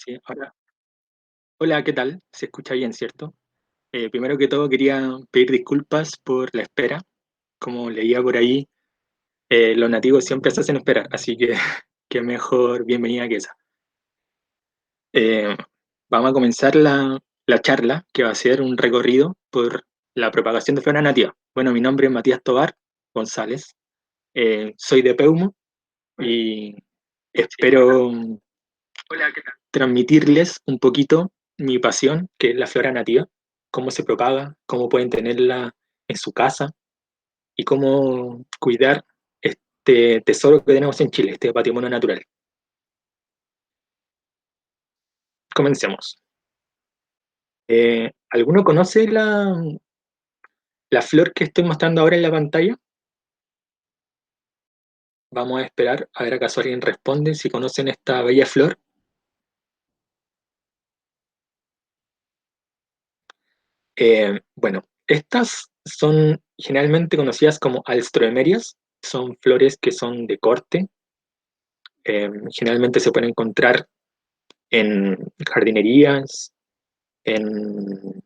Sí, ahora, hola, ¿qué tal? Se escucha bien, ¿cierto? Primero que todo quería pedir disculpas por la espera. Como leía por ahí, los nativos siempre se hacen esperar, así que qué mejor bienvenida que esa. Eh, Vamos a comenzar la charla, que va a ser un recorrido por la propagación de flora nativa. Bueno, mi nombre es Matías Tobar González, soy de Peumo y espero transmitirles un poquito mi pasión, que es la flora nativa, cómo se propaga, cómo pueden tenerla en su casa y cómo cuidar este tesoro que tenemos en Chile, este patrimonio natural. Comencemos. ¿Alguno conoce la flor que estoy mostrando ahora en la pantalla? Vamos a esperar a ver acaso alguien responde si conocen esta bella flor. Bueno, estas son generalmente conocidas como alstroemerias, son flores que son de corte. Generalmente se pueden encontrar en jardinerías, en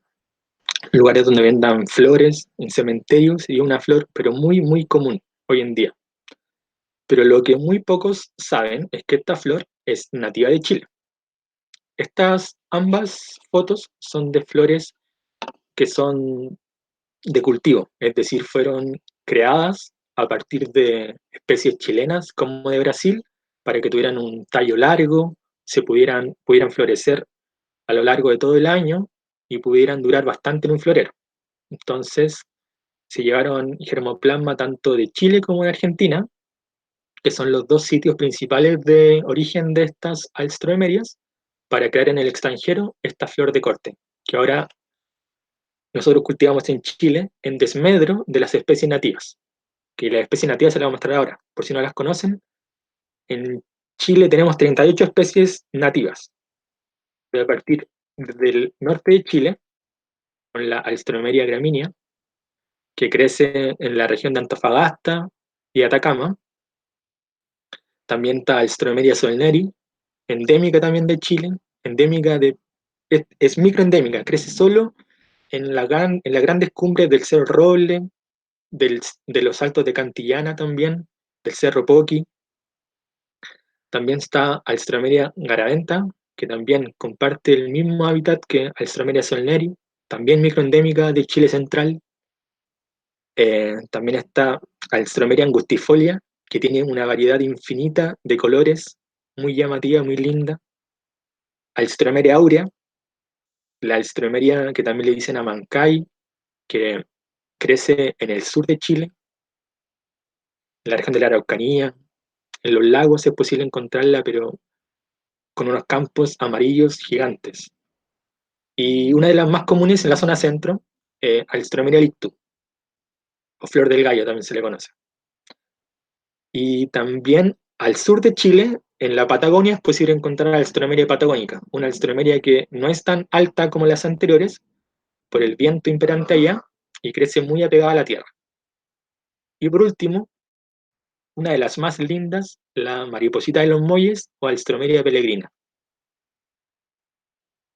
lugares donde vendan flores, en cementerios, y una flor, pero muy, muy común hoy en día. Pero lo que muy pocos saben es que esta flor es nativa de Chile. Estas ambas fotos son de flores que son de cultivo, es decir, fueron creadas a partir de especies chilenas como de Brasil para que tuvieran un tallo largo, pudieran florecer a lo largo de todo el año y pudieran durar bastante en un florero. Entonces, se llevaron germoplasma tanto de Chile como de Argentina, que son los dos sitios principales de origen de estas alstroemerias, para crear en el extranjero esta flor de corte, que ahora nosotros cultivamos en Chile en desmedro de las especies nativas, que las especies nativas se las voy a mostrar ahora, por si no las conocen. En Chile tenemos 38 especies nativas, de partir del norte de Chile, con la Alstroemeria gramínea, que crece en la región de Antofagasta y Atacama. También está Alstroemeria solneri, endémica también de Chile, endémica es microendémica, crece solo en las grandes cumbres del Cerro Roble, de los Altos de Cantillana también, del Cerro Poqui. También está Alstroemeria garaventa, que también comparte el mismo hábitat que Alstroemeria solneri, también microendémica de Chile central. También está Alstroemeria angustifolia, que tiene una variedad infinita de colores, muy llamativa, muy linda. Alstroemeria aurea, la Alstroemeria que también le dicen amancay, que crece en el sur de Chile, en la región de la Araucanía. En los lagos es posible encontrarla, pero con unos campos amarillos gigantes. Y una de las más comunes en la zona centro, Alstroemeria lictu, o flor del gallo también se le conoce. Y también al sur de Chile, en la Patagonia, es posible encontrar Alstroemeria patagónica, una Alstroemeria que no es tan alta como las anteriores por el viento imperante allá y crece muy apegada a la tierra. Y por último, una de las más lindas, la mariposita de los molles o Alstroemeria peregrina.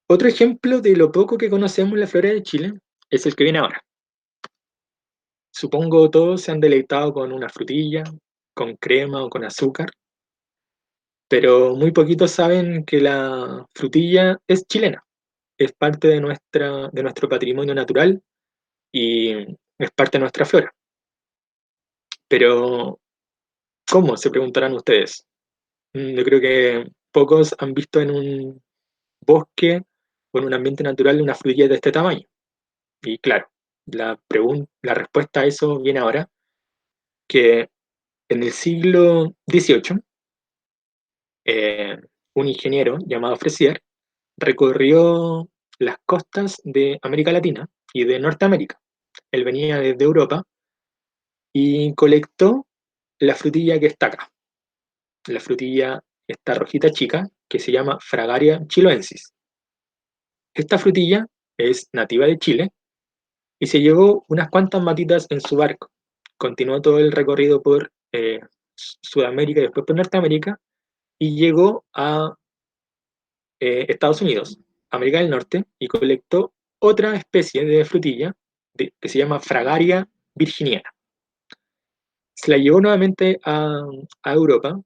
Otro ejemplo de lo poco que conocemos la flora de Chile es el que viene ahora. Supongo todos se han deleitado con una frutilla, con crema o con azúcar, pero muy poquitos saben que la frutilla es chilena, es parte de nuestro patrimonio natural y es parte de nuestra flora. Pero, ¿cómo? Se preguntarán ustedes. Yo creo que pocos han visto en un bosque o en un ambiente natural una frutilla de este tamaño. Y claro, la respuesta a eso viene ahora, que en el siglo XVIII, eh, un ingeniero llamado Fresier recorrió las costas de América Latina y de Norteamérica. Él venía desde Europa y colectó la frutilla que está acá, la frutilla, esta rojita chica, que se llama Fragaria chiloensis. Esta frutilla es nativa de Chile y se llevó unas cuantas matitas en su barco. Continuó todo el recorrido por eh, Sudamérica y después por Norteamérica y llegó a Estados Unidos, América del Norte, y colectó otra especie de frutilla que se llama Fragaria virginiana. Se la llevó nuevamente a Europa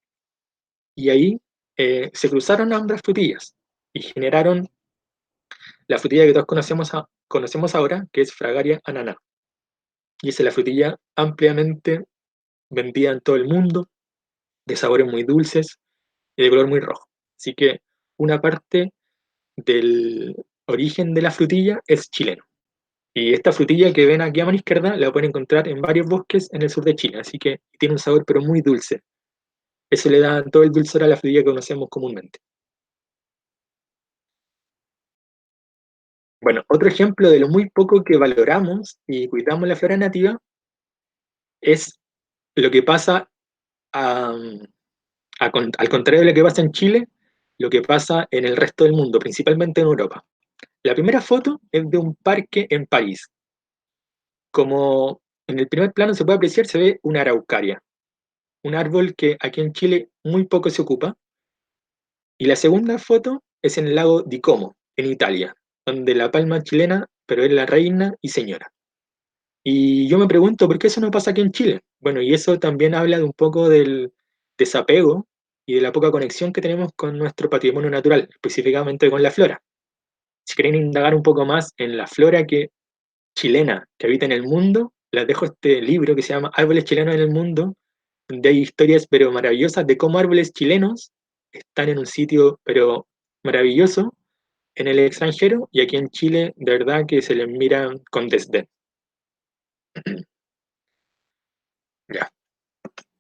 y ahí se cruzaron ambas frutillas y generaron la frutilla que todos conocemos ahora, que es Fragaria ananá. Y esa es la frutilla ampliamente vendida en todo el mundo, de sabores muy dulces y de color muy rojo. Así que una parte del origen de la frutilla es chileno. Y esta frutilla que ven aquí a mano izquierda la pueden encontrar en varios bosques en el sur de Chile, así que tiene un sabor pero muy dulce. Eso le da todo el dulzor a la frutilla que conocemos comúnmente. Bueno, otro ejemplo de lo muy poco que valoramos y cuidamos la flora nativa es lo que pasa a, al contrario de lo que pasa en Chile, lo que pasa en el resto del mundo, principalmente en Europa. La primera foto es de un parque en París. Como en el primer plano se puede apreciar, se ve una araucaria, un árbol que aquí en Chile muy poco se ocupa. Y la segunda foto es en el lago di Como, en Italia, donde la palma chilena, pero es la reina y señora. Y yo me pregunto, ¿por qué eso no pasa aquí en Chile? Bueno, y eso también habla de un poco del desapego y de la poca conexión que tenemos con nuestro patrimonio natural, específicamente con la flora. Si quieren indagar un poco más en la flora chilena que habita en el mundo, les dejo este libro que se llama Árboles chilenos en el mundo, donde hay historias pero maravillosas de cómo árboles chilenos están en un sitio pero maravilloso en el extranjero y aquí en Chile de verdad que se les mira con desdén. Ya.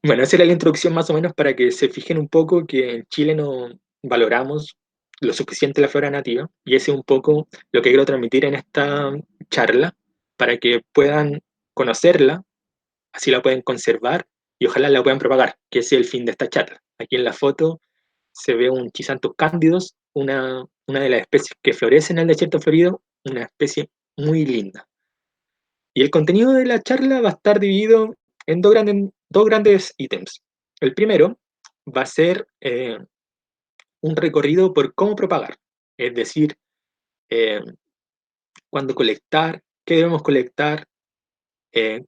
Bueno, esa era la introducción más o menos para que se fijen un poco que en Chile no valoramos lo suficiente la flora nativa y ese es un poco lo que quiero transmitir en esta charla para que puedan conocerla, así la pueden conservar y ojalá la puedan propagar, que ese es el fin de esta charla. Aquí en la foto se ve un Chrysanthus candidus, una de las especies que florecen en el desierto florido, una especie muy linda. Y el contenido de la charla va a estar dividido en dos grandes ítems. El primero va a ser un recorrido por cómo propagar, es decir, eh, cuándo colectar, qué debemos colectar,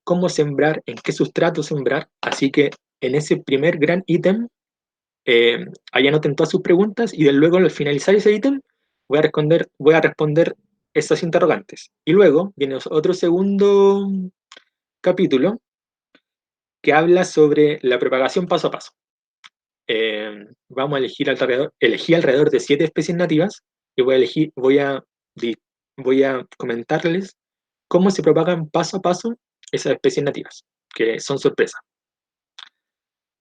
cómo sembrar, en qué sustrato sembrar. Así que en ese primer gran ítem, ahí anoten todas sus preguntas y luego al finalizar ese ítem voy a responder esas interrogantes. Y luego viene otro segundo capítulo que habla sobre la propagación paso a paso. Vamos a elegí alrededor de 7 especies nativas y voy a comentarles cómo se propagan paso a paso esas especies nativas, que son sorpresas.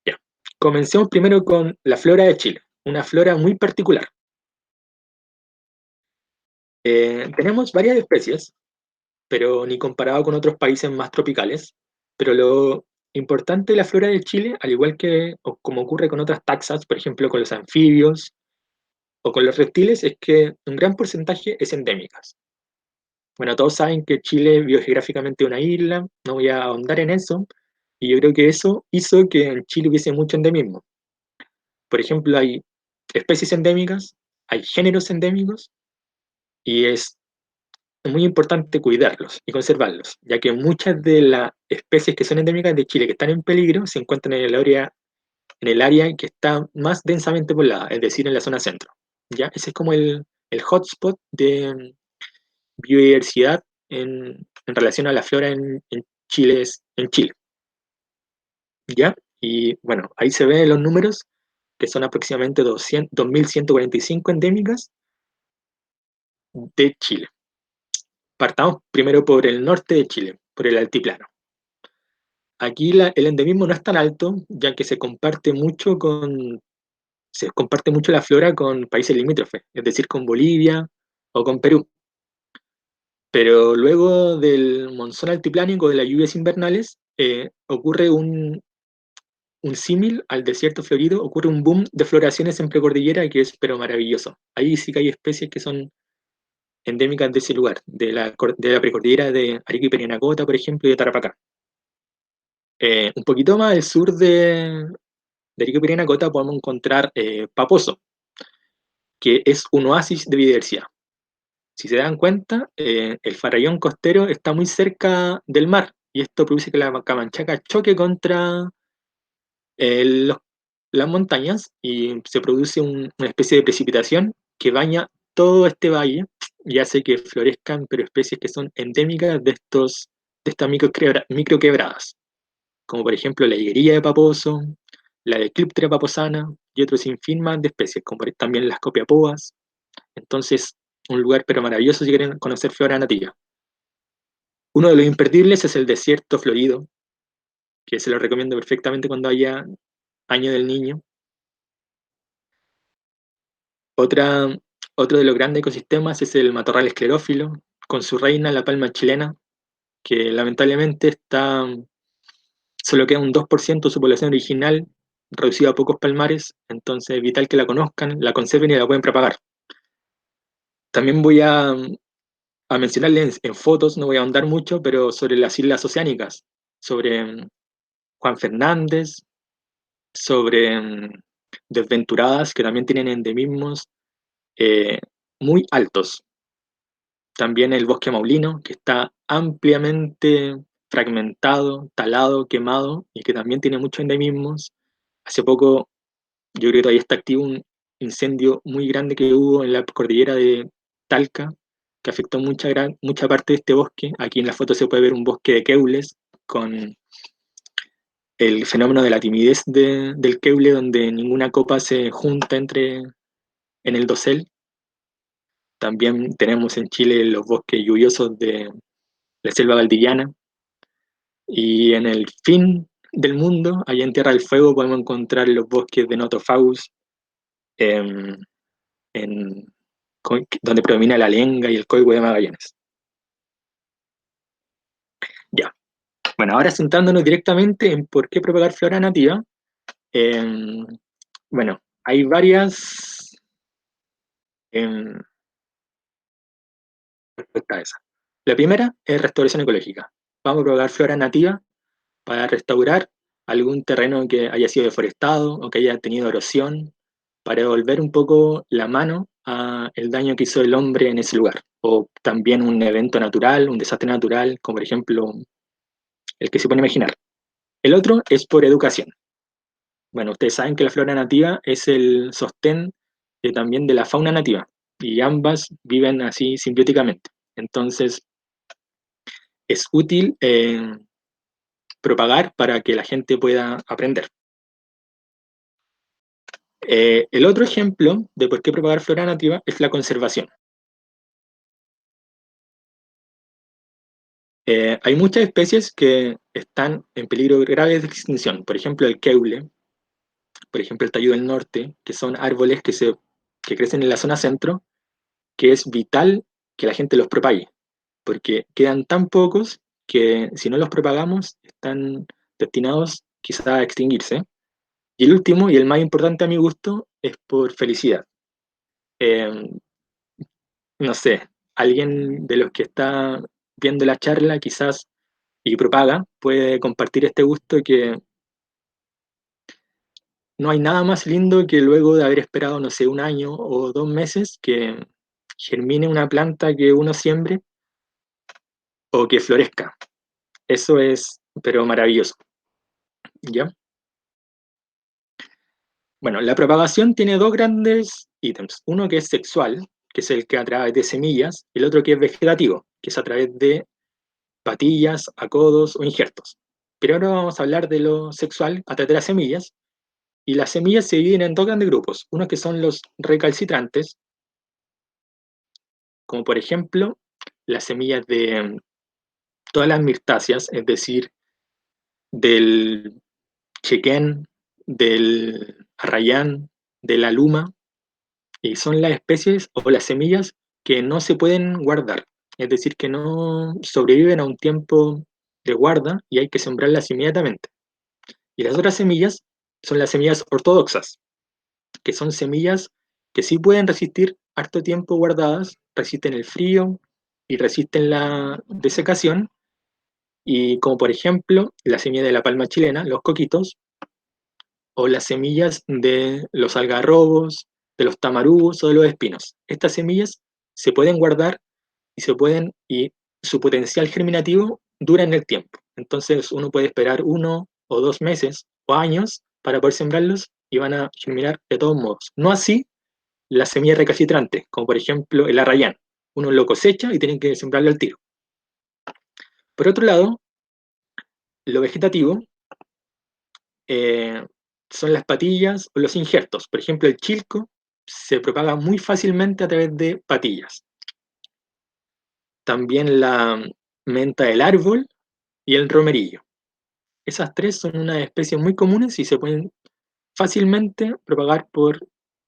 Ya. Comencemos primero con la flora de Chile, una flora muy particular. Tenemos varias especies, pero ni comparado con otros países más tropicales. Pero lo importante de la flora de Chile, al igual que como ocurre con otras taxas, por ejemplo con los anfibios o con los reptiles, es que un gran porcentaje es endémicas. Bueno, todos saben que Chile biogeográficamente es una isla, no voy a ahondar en eso, y yo creo que eso hizo que en Chile hubiese mucho endemismo. Por ejemplo, hay especies endémicas, hay géneros endémicos, y es muy importante cuidarlos y conservarlos, ya que muchas de las especies que son endémicas de Chile que están en peligro se encuentran en el área que está más densamente poblada, es decir, en la zona centro. ¿Ya? Ese es como el hotspot de biodiversidad en relación a la flora en Chile. ¿Ya? Y bueno, ahí se ven los números, que son aproximadamente 2.145 endémicas de Chile. Partamos primero por el norte de Chile, por el altiplano. Aquí el endemismo no es tan alto, ya que se comparte mucho la flora con países limítrofes, es decir, con Bolivia o con Perú. Pero luego del monzón altiplánico de las lluvias invernales, ocurre un símil al desierto florido, ocurre un boom de floraciones en precordillera que es pero maravilloso. Ahí sí que hay especies que son endémicas de ese lugar, de la precordillera de Arica y Parinacota, por ejemplo, y de Tarapacá. Un poquito más al sur de Arica y Parinacota podemos encontrar Paposo. que es un oasis de biodiversidad. Si se dan cuenta, el farallón costero está muy cerca del mar y esto produce que la Camanchaca choque contra eh, los- las montañas y se produce una especie de precipitación que baña todo este valle y hace que florezcan pero especies que son endémicas de estas microquebradas, como por ejemplo la higuerilla de Paposo, la de Ecliptera paposana y otros sinfín más de especies, como también las copiapoas. Entonces, un lugar pero maravilloso si quieren conocer flora nativa. Uno de los imperdibles es el desierto florido, que se lo recomiendo perfectamente cuando haya Año del Niño. Otra, Otro de los grandes ecosistemas es el matorral esclerófilo, con su reina, la palma chilena, que lamentablemente solo queda un 2% de su población original, reducida a pocos palmares, entonces es vital que la conozcan, la conserven y la pueden propagar. También voy a mencionarles en fotos, no voy a ahondar mucho, pero sobre las islas oceánicas, sobre Juan Fernández, sobre Desventuradas, que también tienen endemismos eh, muy altos. También el bosque maulino, que está ampliamente fragmentado, talado, quemado, y que también tiene muchos endemismos. Hace poco, yo creo que todavía está activo un incendio muy grande que hubo en la cordillera de Talca, que afectó mucha parte de este bosque. Aquí en la foto se puede ver un bosque de queules con el fenómeno de la timidez del queule, donde ninguna copa se junta en el dosel. También tenemos en Chile los bosques lluviosos de la selva valdiviana. Y en el fin del mundo, allá en Tierra del Fuego, podemos encontrar los bosques de Notofagus, em, en, donde predomina la lenga y el coigüe de Magallanes. Ya. Bueno, ahora centrándonos directamente en por qué propagar flora nativa. em, bueno, hay varias em, respuestas a esa. La primera es restauración ecológica. Vamos a propagar flora nativa para restaurar algún terreno que haya sido deforestado o que haya tenido erosión, para devolver un poco la mano a el daño que hizo el hombre en ese lugar. O también un evento natural, un desastre natural, como por ejemplo el que se puede imaginar. El otro es por educación. Bueno, ustedes saben que la flora nativa es el sostén también de la fauna nativa y ambas viven así simbióticamente. Entonces, es útil propagar para que la gente pueda aprender. El otro ejemplo de por qué propagar flora nativa es la conservación. Hay muchas especies que están en peligro grave de extinción, por ejemplo el keule, por ejemplo el tallo del norte, que son árboles que crecen en la zona centro, que es vital que la gente los propague, porque quedan tan pocos que si no los propagamos están destinados quizá a extinguirse. Y el último, y el más importante a mi gusto, es por felicidad. Eh, no sé, alguien de los que está viendo la charla quizás y propaga puede compartir este gusto que no hay nada más lindo que luego de haber esperado, no sé, un año o 2 meses que germine una planta que uno siembre o que florezca. Eso es, pero maravilloso, ¿ya? Bueno, la propagación tiene dos grandes ítems. Uno que es sexual, que es el que a través de semillas, y el otro que es vegetativo, que es a través de patillas, acodos o injertos. Pero ahora vamos a hablar de lo sexual a través de las semillas. Y las semillas se dividen en dos grandes grupos. Unos que son los recalcitrantes, como por ejemplo las semillas de todas las mirtáceas, es decir, del chequén, del arrayán, de la luma, y son las especies o las semillas que no se pueden guardar, es decir, que no sobreviven a un tiempo de guarda y hay que sembrarlas inmediatamente. Y las otras semillas son las semillas ortodoxas, que son semillas que sí pueden resistir harto tiempo guardadas, resisten el frío y resisten la desecación, y como por ejemplo la semilla de la palma chilena, los coquitos, o las semillas de los algarrobos, de los tamarugos o de los espinos. Estas semillas se pueden guardar y su potencial germinativo dura en el tiempo. Entonces uno puede esperar 1 o 2 meses o años para poder sembrarlos y van a germinar de todos modos. No así las semillas recalcitrantes, como por ejemplo el arrayán. Uno lo cosecha y tienen que sembrarlo al tiro. Por otro lado, lo vegetativo eh, son las patillas o los injertos. Por ejemplo, el chilco se propaga muy fácilmente a través de patillas. También la menta del árbol y el romerillo. Esas tres son unas especies muy comunes y se pueden fácilmente propagar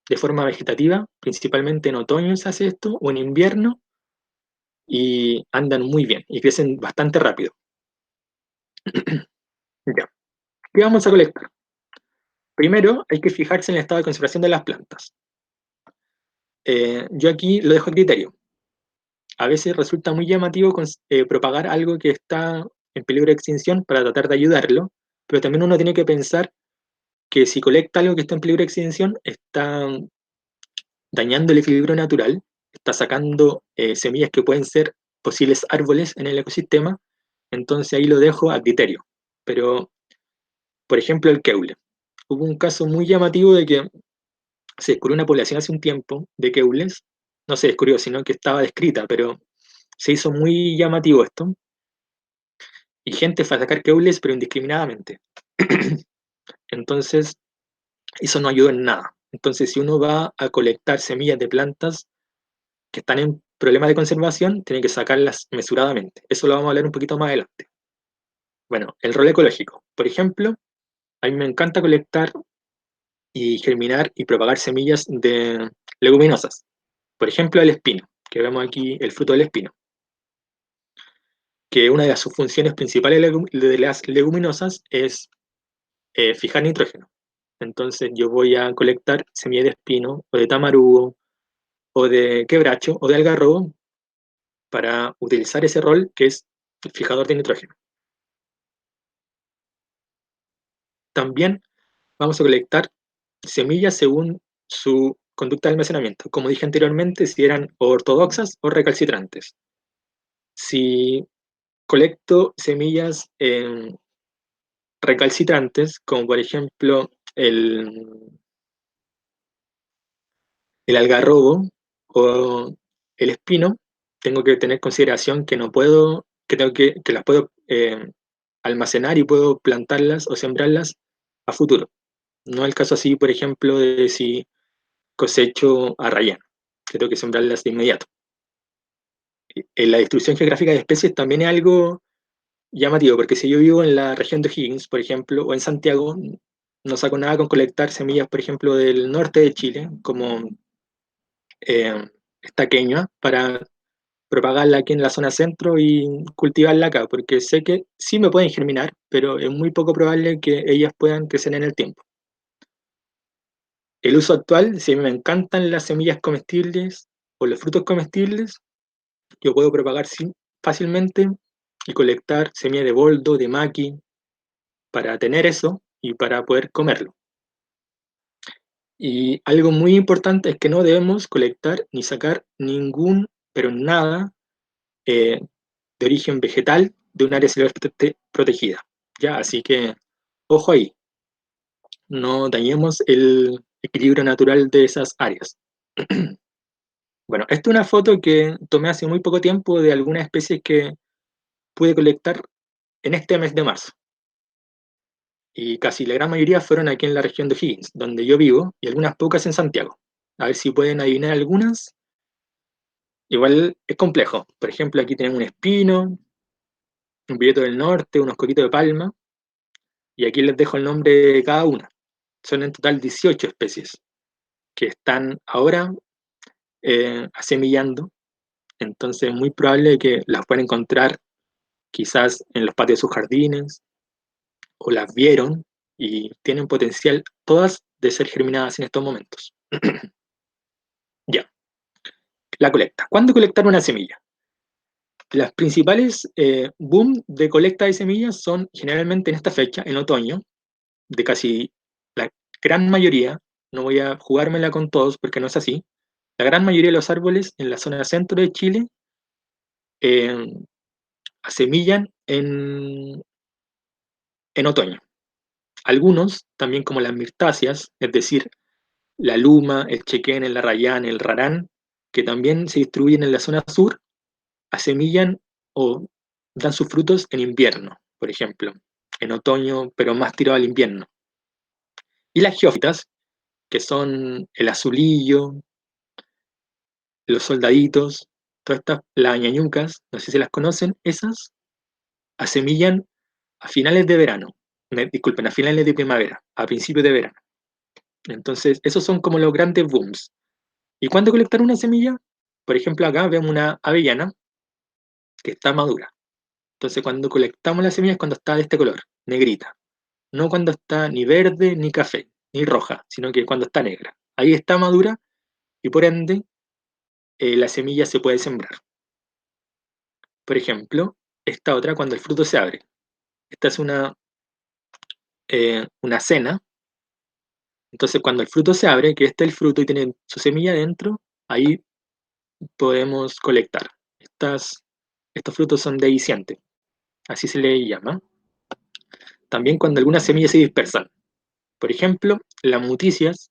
de forma vegetativa, principalmente en otoño se hace esto, o en invierno, y andan muy bien y crecen bastante rápido. Ya. ¿Qué vamos a colectar? Primero hay que fijarse en el estado de conservación de las plantas. Yo aquí lo dejo a criterio. A veces resulta muy llamativo propagar algo que está en peligro de extinción para tratar de ayudarlo, pero también uno tiene que pensar que si colecta algo que está en peligro de extinción, está dañando el equilibrio natural, está sacando semillas que pueden ser posibles árboles en el ecosistema, entonces ahí lo dejo a criterio. Pero, por ejemplo, el keule. Hubo un caso muy llamativo de que se descubrió una población hace un tiempo de keules, no se descubrió, sino que estaba descrita, pero se hizo muy llamativo esto, y gente fue a sacar keules, pero indiscriminadamente. Entonces, eso no ayudó en nada. Entonces, si uno va a colectar semillas de plantas que están en problemas de conservación, tiene que sacarlas mesuradamente. Eso lo vamos a hablar un poquito más adelante. Bueno, el rol ecológico. Por ejemplo, a mí me encanta colectar y germinar y propagar semillas de leguminosas. Por ejemplo, el espino, que vemos aquí el fruto del espino, que una de sus funciones principales de las leguminosas es fijar nitrógeno. Entonces yo voy a colectar semillas de espino o de tamarugo o de quebracho o de algarrobo para utilizar ese rol que es el fijador de nitrógeno. También vamos a colectar semillas según su conducta de almacenamiento. Como dije anteriormente, si eran ortodoxas o recalcitrantes. Si colecto semillas recalcitrantes, como por ejemplo el algarrobo o el espino, tengo que tener consideración que no puedo, que las puedo almacenar y puedo plantarlas o sembrarlas a futuro. No es el caso así, por ejemplo, de si cosecho arrayán, que tengo que sembrarlas de inmediato. En la distribución geográfica de especies también es algo llamativo, porque si yo vivo en la región de O'Higgins, por ejemplo, o en Santiago, no saco nada con colectar semillas, por ejemplo, del norte de Chile, como esta queña, para propagarla aquí en la zona centro y cultivarla acá, porque sé que sí me pueden germinar, pero es muy poco probable que ellas puedan crecer en el tiempo. El uso actual, si me encantan las semillas comestibles o los frutos comestibles, yo puedo propagar fácilmente y colectar semillas de boldo, de maqui, para tener eso y para poder comerlo. Y algo muy importante es que no debemos colectar ni sacar ningún, pero nada, eh, de origen vegetal de un área silvestre protegida. ¿Ya? Así que, ojo ahí, no dañemos el equilibrio natural de esas áreas. Bueno, esta es una foto que tomé hace muy poco tiempo de algunas especies que pude colectar en este mes de marzo. Y casi la gran mayoría fueron aquí en la región de O'Higgins, donde yo vivo, y algunas pocas en Santiago. A ver si pueden adivinar algunas. Igual es complejo. Por ejemplo, aquí tenemos un espino, un villeto del norte, unos coquitos de palma, y aquí les dejo el nombre de cada una. Son en total 18 especies que están ahora asemillando, entonces es muy probable que las puedan encontrar quizás en los patios de sus jardines, o las vieron y tienen potencial todas de ser germinadas en estos momentos. Ya, la colecta. ¿Cuándo colectar una semilla? Las principales boom de colecta de semillas son generalmente en esta fecha, en otoño, de casi la gran mayoría, no voy a jugármela con todos porque no es así. La gran mayoría de los árboles en la zona centro de Chile eh, asemillan en otoño. Algunos, también como las mirtáceas, es decir, la luma, el chequén, el arrayán, el rarán, que también se distribuyen en la zona sur, asemillan o dan sus frutos en invierno, por ejemplo, en otoño, pero más tirado al invierno. Y las geófitas, que son el azulillo, los soldaditos, todas estas, las ñañucas, no sé si las conocen, esas asemillan a finales de verano, disculpen, a finales de primavera, a principios de verano. Entonces, esos son como los grandes booms. ¿Y cuándo colectar una semilla? Por ejemplo, acá vemos una avellana que está madura. Entonces, cuando colectamos la semilla es cuando está de este color, negrita. No cuando está ni verde, ni café, ni roja, sino que cuando está negra. Ahí está madura y por ende la semilla se puede sembrar. Por ejemplo, esta otra cuando el fruto se abre. Esta es una cena. Entonces, cuando el fruto se abre, que este es el fruto y tiene su semilla dentro, ahí podemos colectar. Estos frutos son dehiscentes, así se le llama. También cuando algunas semillas se dispersan. Por ejemplo, las muticias,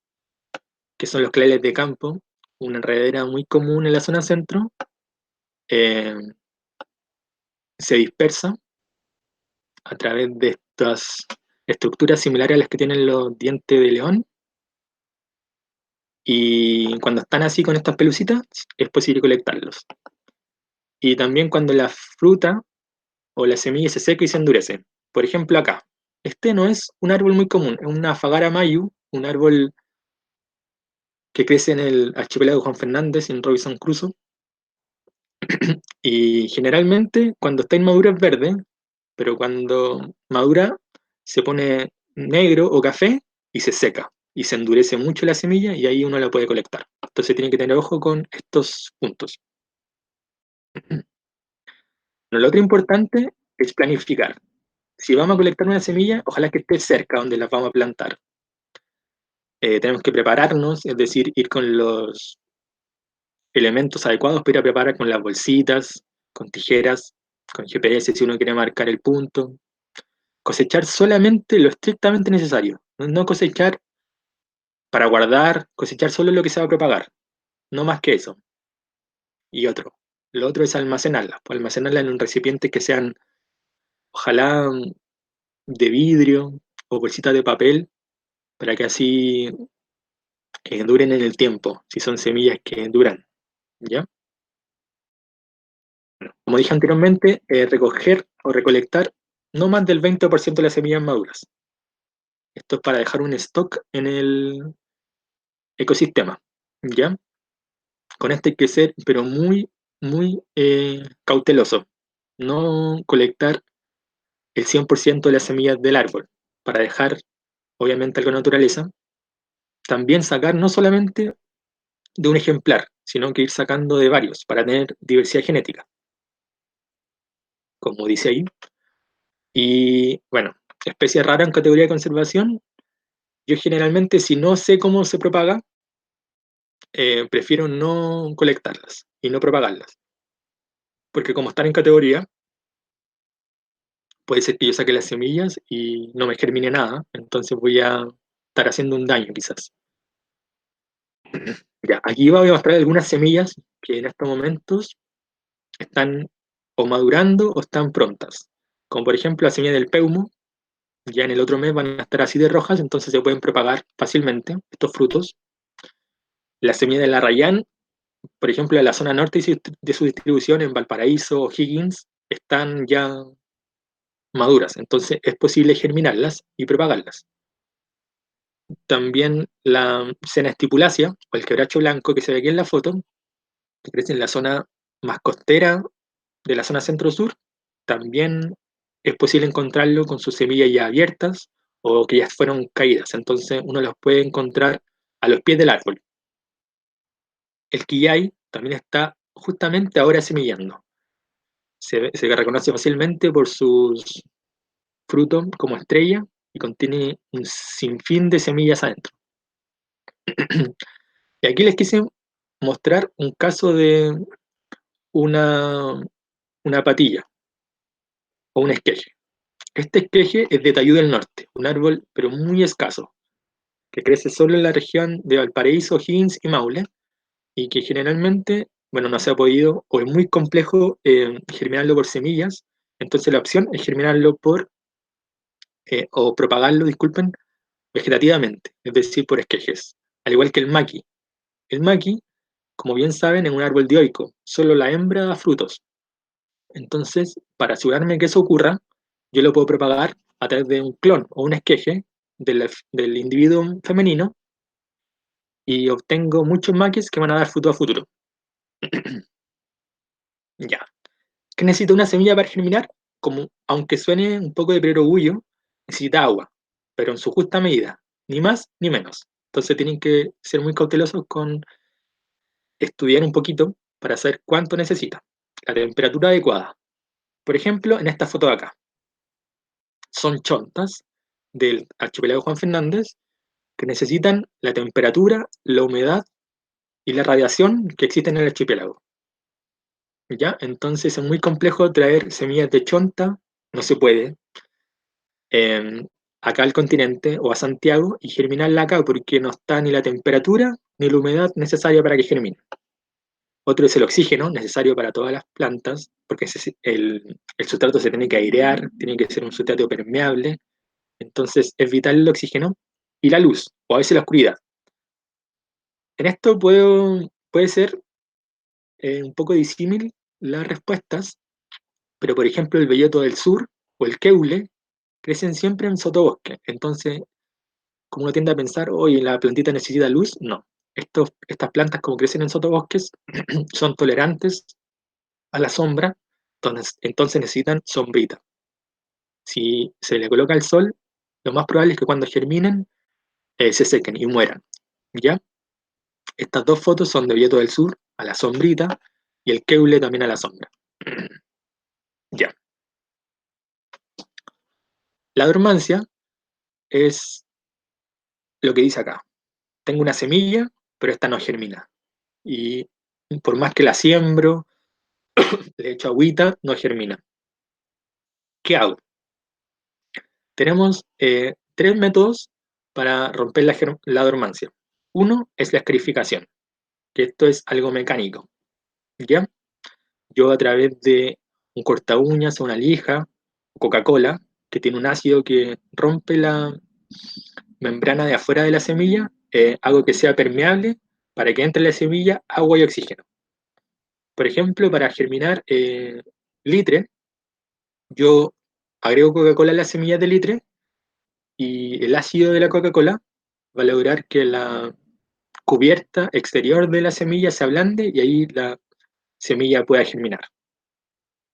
que son los claveles de campo, una enredadera muy común en la zona centro, eh, se dispersa a través de estas estructuras similares a las que tienen los dientes de león. Y cuando están así con estas pelucitas, es posible colectarlos. Y también cuando la fruta o la semilla se seca y se endurece. Por ejemplo, acá. Este no es un árbol muy común, es una Fagara mayu, un árbol que crece en el archipiélago Juan Fernández, en Robinson Crusoe. Y generalmente cuando está inmaduro es verde, pero cuando madura se pone negro o café y se seca. Y se endurece mucho la semilla y ahí uno la puede colectar. Entonces tiene que tener ojo con estos puntos. Lo otro importante es planificar. Si vamos a colectar una semilla, ojalá que esté cerca donde las vamos a plantar. Tenemos que prepararnos, es decir, ir con los elementos adecuados para ir a preparar con las bolsitas, con tijeras, con GPS si uno quiere marcar el punto. Cosechar solamente lo estrictamente necesario. No cosechar para guardar, cosechar solo lo que se va a propagar, no más que eso. Y otro. Lo otro es almacenarla, pues almacenarla en un recipiente que sean, ojalá, de vidrio o bolsitas de papel, para que así duren en el tiempo, si son semillas que duran, ¿ya? Como dije anteriormente, recoger o recolectar no más del 20% de las semillas maduras. Esto es para dejar un stock en el ecosistema, ¿ya? Con esto hay que ser, pero muy, muy cauteloso. No colectar el 100% de las semillas del árbol, para dejar, obviamente, algo de naturaleza. También sacar no solamente de un ejemplar, sino que ir sacando de varios, para tener diversidad genética, como dice ahí. Y bueno, especie rara en categoría de conservación, yo generalmente, si no sé cómo se propaga, prefiero no colectarlas y no propagarlas. Porque como están en categoría, puede ser que yo saque las semillas y no me germine nada, entonces voy a estar haciendo un daño quizás. Ya, aquí voy a mostrar algunas semillas que en estos momentos están o madurando o están prontas. Como por ejemplo la semilla del peumo, ya en el otro mes van a estar así de rojas, entonces se pueden propagar fácilmente estos frutos. La semilla del arrayán, por ejemplo, en la zona norte de su distribución, en Valparaíso o Higgins, están ya maduras, entonces es posible germinarlas y propagarlas. También la cena estipulacia, o el quebracho blanco que se ve aquí en la foto, que crece en la zona más costera de la zona centro-sur, también es posible encontrarlo con sus semillas ya abiertas o que ya fueron caídas, entonces uno los puede encontrar a los pies del árbol. El quillay también está justamente ahora semillando. Se reconoce fácilmente por sus frutos como estrella y contiene un sinfín de semillas adentro. Y aquí les quise mostrar un caso de una, una patilla o un esqueje. Este esqueje es de Tayú del Norte, un árbol pero muy escaso, que crece solo en la región de Valparaíso, Higgins y Maule, y que generalmente, bueno, no se ha podido o es muy complejo germinarlo por semillas, entonces la opción es germinarlo o propagarlo, disculpen, vegetativamente, es decir, por esquejes, al igual que el maqui. El maqui, como bien saben, es un árbol dioico, solo la hembra da frutos. Entonces, para asegurarme que eso ocurra, yo lo puedo propagar a través de un clon o un esqueje del individuo femenino y obtengo muchos maquis que van a dar fruto a futuro. Ya. ¿Qué necesita una semilla para germinar? Como, aunque suene un poco de perogrullo, necesita agua, pero en su justa medida, ni más ni menos. Entonces tienen que ser muy cautelosos con estudiar un poquito para saber cuánto necesita. La temperatura adecuada. Por ejemplo, en esta foto de acá, son chontas del archipiélago Juan Fernández que necesitan la temperatura, la humedad y la radiación que existen en el archipiélago. ¿Ya? Entonces es muy complejo traer semillas de chonta, no se puede, eh, acá al continente o a Santiago y germinarla acá porque no está ni la temperatura ni la humedad necesaria para que germine. Otro es el oxígeno, necesario para todas las plantas, porque el sustrato se tiene que airear, tiene que ser un sustrato permeable, entonces es vital el oxígeno y la luz, o a veces la oscuridad. En esto puede ser un poco disímil las respuestas, pero por ejemplo el belloto del sur o el keule crecen siempre en sotobosque, entonces como uno tiende a pensar, oye, la plantita necesita luz, no. Estas plantas como crecen en sotobosques son tolerantes a la sombra, entonces necesitan sombrita. Si se le coloca el sol, lo más probable es que cuando germinen se sequen y mueran. ¿Ya? Estas dos fotos son de Vieto del Sur a la sombrita y el Keule también a la sombra. Ya. La dormancia es lo que dice acá. Tengo una semilla, pero esta no germina. Y por más que la siembro, le echo agüita, no germina. ¿Qué hago? Tenemos tres métodos para romper la dormancia. Uno es la escarificación, que esto es algo mecánico. ¿Ya? Yo a través de un corta uñas o una lija, Coca-Cola, que tiene un ácido que rompe la membrana de afuera de la semilla, hago que sea permeable para que entre en la semilla agua y oxígeno. Por ejemplo, para germinar litre, yo agrego Coca-Cola a las semillas de litre y el ácido de la Coca-Cola va a lograr que la cubierta exterior de la semilla se ablande y ahí la semilla pueda germinar.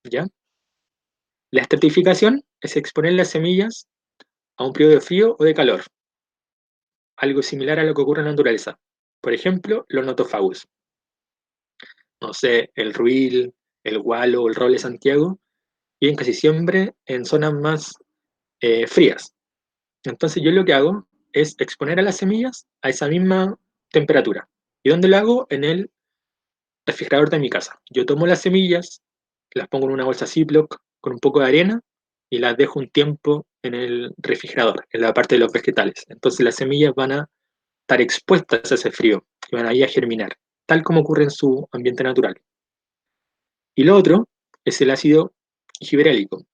¿Ya? La estratificación es exponer las semillas a un periodo de frío o de calor, algo similar a lo que ocurre en la naturaleza. Por ejemplo, los notofagus. No sé, el ruil, el gualo o el roble Santiago viven casi siempre en zonas más frías. Entonces yo lo que hago es exponer a las semillas a esa misma temperatura. ¿Y dónde lo hago? En el refrigerador de mi casa. Yo tomo las semillas, las pongo en una bolsa Ziploc con un poco de arena y las dejo un tiempo en el refrigerador, en la parte de los vegetales. Entonces las semillas van a estar expuestas a ese frío y van a ir a germinar, tal como ocurre en su ambiente natural. Y lo otro es el ácido gibberélico,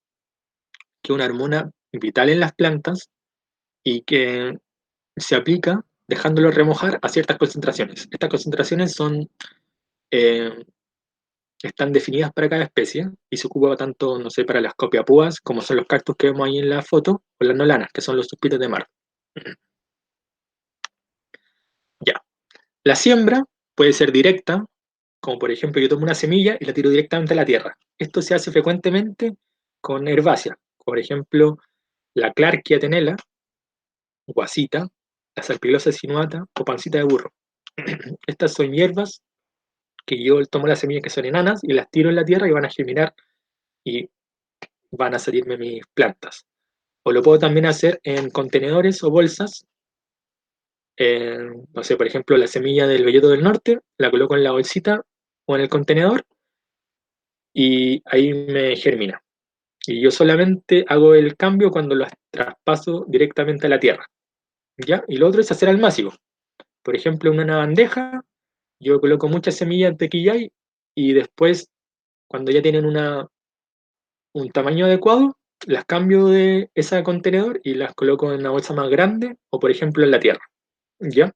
que es una hormona vital en las plantas y que se aplica dejándolo remojar a ciertas concentraciones. Estas concentraciones eh, están definidas para cada especie y se ocupa tanto, no sé, para las copiapúas, como son los cactus que vemos ahí en la foto, o las nolanas, que son los suspiros de mar. Ya. La siembra puede ser directa, como por ejemplo yo tomo una semilla y la tiro directamente a la tierra. Esto se hace frecuentemente con herbáceas, por ejemplo la Clarkia tenela, guasita, la Salpilosa sinuata o pancita de burro. Estas son hierbas que yo tomo las semillas que son enanas y las tiro en la tierra y van a germinar y van a salirme mis plantas. O lo puedo también hacer en contenedores o bolsas no sé, por ejemplo, la semilla del belloto del norte, la coloco en la bolsita o en el contenedor y ahí me germina. Y yo solamente hago el cambio cuando las traspaso directamente a la tierra, ¿ya? Y lo otro es hacer al máximo. Por ejemplo, en una bandeja, yo coloco muchas semillas de quillay y después, cuando ya tienen un tamaño adecuado, las cambio de ese contenedor y las coloco en una bolsa más grande o, por ejemplo, en la tierra, ¿ya?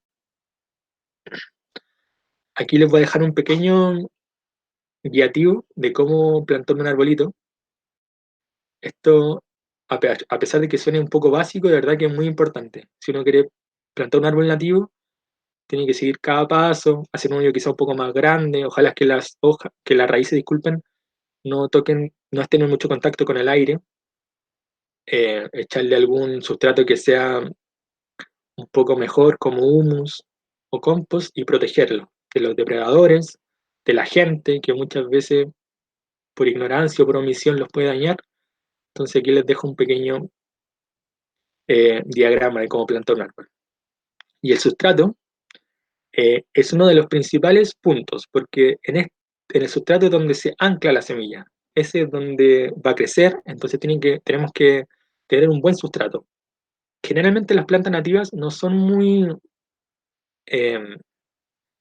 Aquí les voy a dejar un pequeño guiativo de cómo plantar un arbolito. Esto, a pesar de que suene un poco básico, de verdad que es muy importante. Si uno quiere plantar un árbol nativo, tiene que seguir cada paso, hacer un hoyo quizá un poco más grande, ojalá que las hojas, que las raíces, disculpen, no toquen, no estén en mucho contacto con el aire, echarle algún sustrato que sea un poco mejor, como humus o compost, y protegerlo de los depredadores, de la gente, que muchas veces por ignorancia o por omisión los puede dañar. Entonces aquí les dejo un pequeño diagrama de cómo plantar un árbol. Y el sustrato es uno de los principales puntos, porque en el sustrato es donde se ancla la semilla. Ese es donde va a crecer, entonces tenemos que tener un buen sustrato. Generalmente las plantas nativas no son muy eh,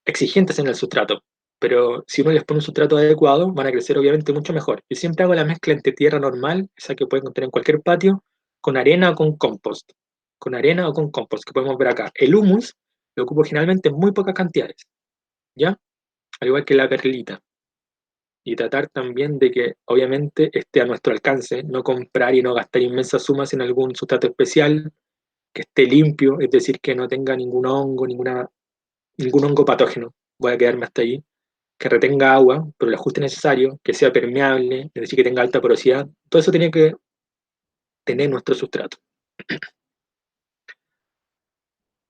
exigentes en el sustrato, pero si uno les pone un sustrato adecuado, van a crecer obviamente mucho mejor. Yo siempre hago la mezcla entre tierra normal, esa que pueden encontrar en cualquier patio, con arena o con compost. Con arena o con compost, que podemos ver acá. El humus lo ocupo generalmente en muy pocas cantidades, ¿ya? Al igual que la perlita. Y tratar también de que obviamente esté a nuestro alcance, no comprar y no gastar inmensas sumas en algún sustrato especial, que esté limpio, es decir, que no tenga ningún hongo, ningún hongo patógeno. Voy a quedarme hasta ahí. Que retenga agua, pero el ajuste necesario, que sea permeable, es decir, que tenga alta porosidad. Todo eso tiene que tener nuestro sustrato.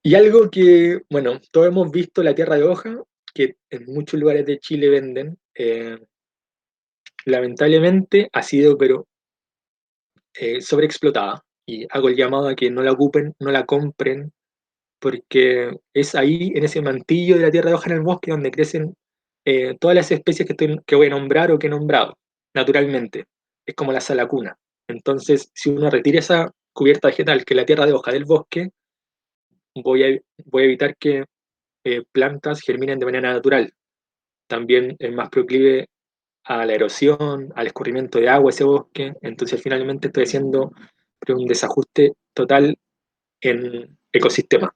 Y algo que, bueno, todos hemos visto la tierra de hoja, que en muchos lugares de Chile venden. Lamentablemente ha sido, pero sobreexplotada. Y hago el llamado a que no la ocupen, no la compren, porque es ahí, en ese mantillo de la tierra de hoja en el bosque, donde crecen todas las especies que voy a nombrar o que he nombrado, naturalmente. Es como la salacuna. Entonces, si uno retira esa cubierta vegetal, que es la tierra de hoja del bosque, voy a evitar que plantas germinen de manera natural. También es más proclive a la erosión, al escurrimiento de agua ese bosque. Entonces, finalmente estoy haciendo un desajuste total en ecosistema.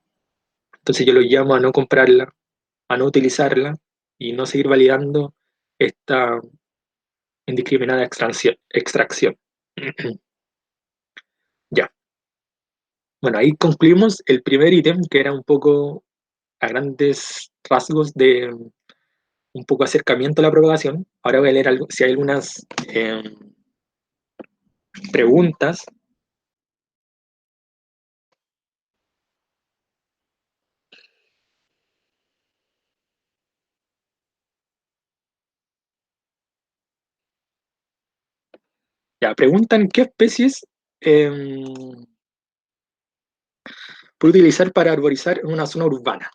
Entonces yo lo llamo a no comprarla, a no utilizarla y no seguir validando esta indiscriminada extracción. Ya. Bueno, ahí concluimos el primer ítem, que era un poco a grandes rasgos de un poco acercamiento a la propagación. Ahora voy a leer algo, si hay algunas preguntas. Ya, preguntan qué especies eh, puede utilizar para arborizar en una zona urbana.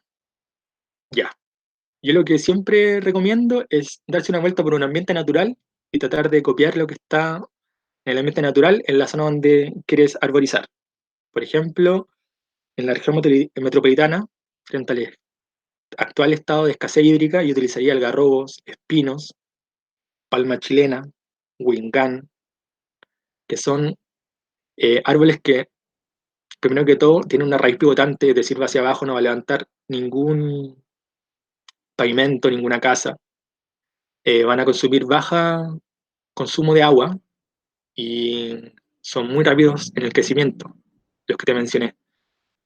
Ya. Yo lo que siempre recomiendo es darse una vuelta por un ambiente natural y tratar de copiar lo que está en el ambiente natural en la zona donde quieres arborizar. Por ejemplo, en la región metropolitana, frente al actual estado de escasez hídrica, yo utilizaría algarrobos, espinos, palma chilena, huingán, que son árboles que, primero que todo, tienen una raíz pivotante, es decir, va hacia abajo, no va a levantar ningún pavimento, ninguna casa. Van a consumir baja consumo de agua y son muy rápidos en el crecimiento, los que te mencioné, a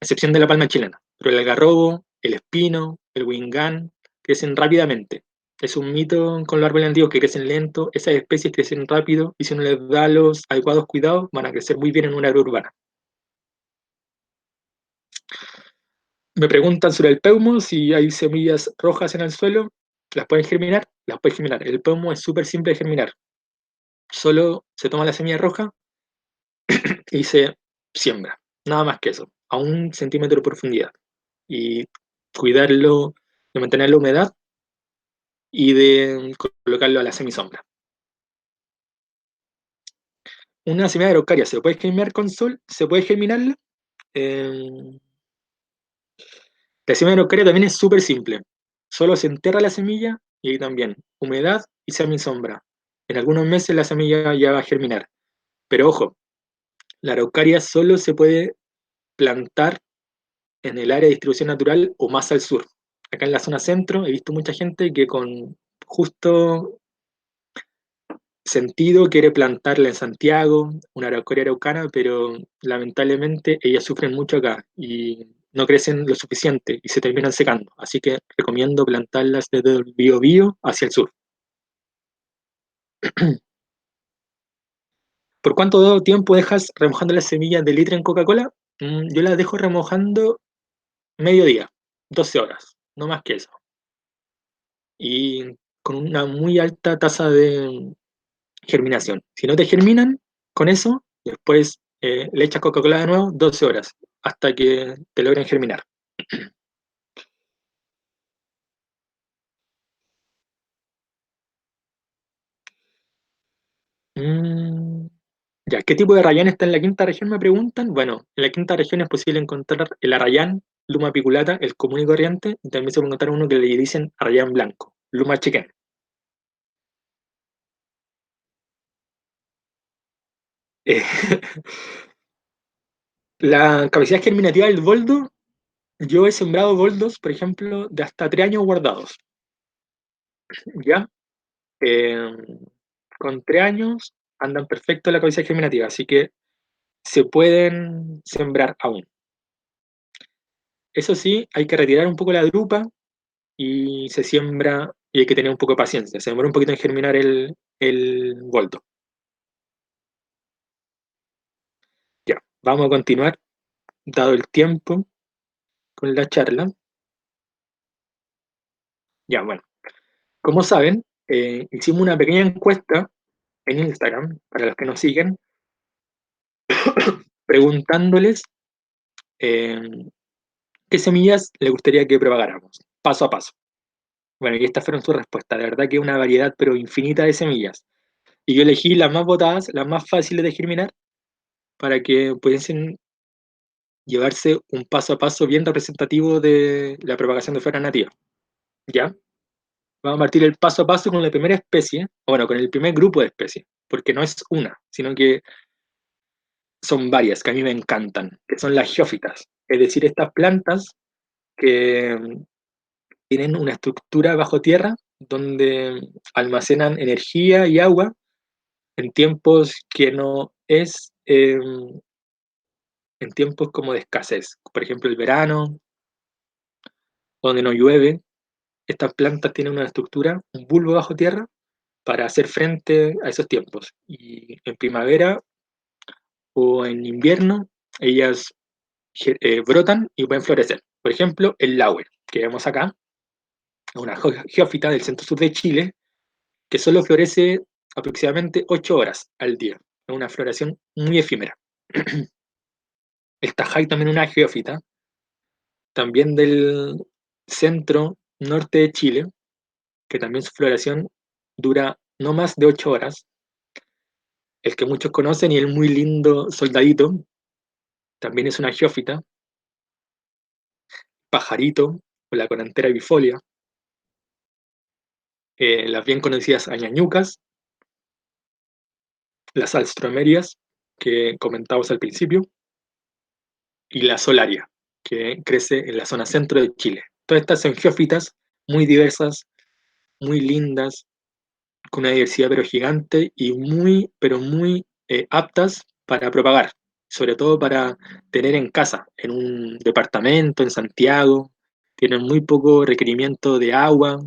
excepción de la palma chilena. Pero el algarrobo, el espino, el huingán crecen rápidamente. Es un mito con los árboles antiguos que crecen lento, esas especies crecen rápido y si uno les da los adecuados cuidados van a crecer muy bien en una área urbana. Me preguntan sobre el peumo, si hay semillas rojas en el suelo, ¿las pueden germinar? Las pueden germinar. El peumo es súper simple de germinar. Solo se toma la semilla roja y se siembra. Nada más que eso, a 1 centímetro de profundidad. y cuidarlo, de mantener la humedad y de colocarlo a la semisombra. Una semilla de araucaria se puede germinar con sol, se puede germinarla. Eh, la semilla de araucaria también es súper simple. Solo se enterra la semilla y ahí también humedad y semisombra. En algunos meses la semilla ya va a germinar. Pero ojo, la araucaria solo se puede plantar en el área de distribución natural o más al sur. Acá en la zona centro he visto mucha gente que con justo sentido quiere plantarla en Santiago, una araucaria araucana, pero lamentablemente ellas sufren mucho acá y no crecen lo suficiente y se terminan secando. Así que recomiendo plantarlas desde el Biobío hacia el sur. ¿Por cuánto tiempo dejas remojando las semillas de litro en Coca-Cola? Yo las dejo remojando mediodía, 12 horas, no más que eso. Y con una muy alta tasa de germinación. Si no te germinan con eso, después le echas Coca-Cola de nuevo 12 horas hasta que te logren germinar. Mm, ya, ¿qué tipo de arrayán está en la quinta región? Me preguntan. Bueno, en la quinta región es posible encontrar el arrayán, luma piculata, el común y corriente, y también se puede encontrar uno que le dicen arrayán blanco, luma chicken. Eh, la capacidad germinativa del boldo, yo he sembrado boldos, por ejemplo, de hasta 3 años guardados, ¿ya? Eh, con 3 años andan perfecto la capacidad germinativa, así que se pueden sembrar aún. Eso sí, hay que retirar un poco la drupa y se siembra y hay que tener un poco de paciencia. Se demora un poquito en germinar el boldo. Ya, vamos a continuar, dado el tiempo, con la charla. Ya, bueno, como saben, hicimos una pequeña encuesta en Instagram, para los que nos siguen, preguntándoles eh, qué semillas les gustaría que propagáramos, paso a paso. Bueno, y estas fueron sus respuestas. De verdad que una variedad, pero infinita de semillas. Y yo elegí las más votadas, las más fáciles de germinar, para que pudiesen llevarse un paso a paso bien representativo de la propagación de flora nativa. ¿Ya? Vamos a partir el paso a paso con la primera especie, o bueno, con el primer grupo de especies, porque no es una, sino que son varias que a mí me encantan, que son las geófitas. Es decir, estas plantas que tienen una estructura bajo tierra donde almacenan energía y agua en tiempos que no es, en tiempos como de escasez. Por ejemplo, el verano, donde no llueve, estas plantas tienen una estructura, un bulbo bajo tierra, para hacer frente a esos tiempos. Y en primavera o en invierno, ellas brotan y pueden florecer. Por ejemplo, el laurel, que vemos acá, una geófita del centro-sur de Chile, que solo florece aproximadamente 8 horas al día. Es una floración muy efímera. El tajay también es una geófita, también del centro norte de Chile, que también su floración dura no más de 8 horas. El que muchos conocen y el muy lindo soldadito, también es una geófita, pajarito, o la corantera bifolia, las bien conocidas añañucas, las alstromerias, que comentamos al principio, y la solaria, que crece en la zona centro de Chile. Todas estas son geófitas muy diversas, muy lindas, con una diversidad pero gigante y muy, pero muy aptas para propagar, sobre todo para tener en casa, en un departamento, en Santiago, tienen muy poco requerimiento de agua,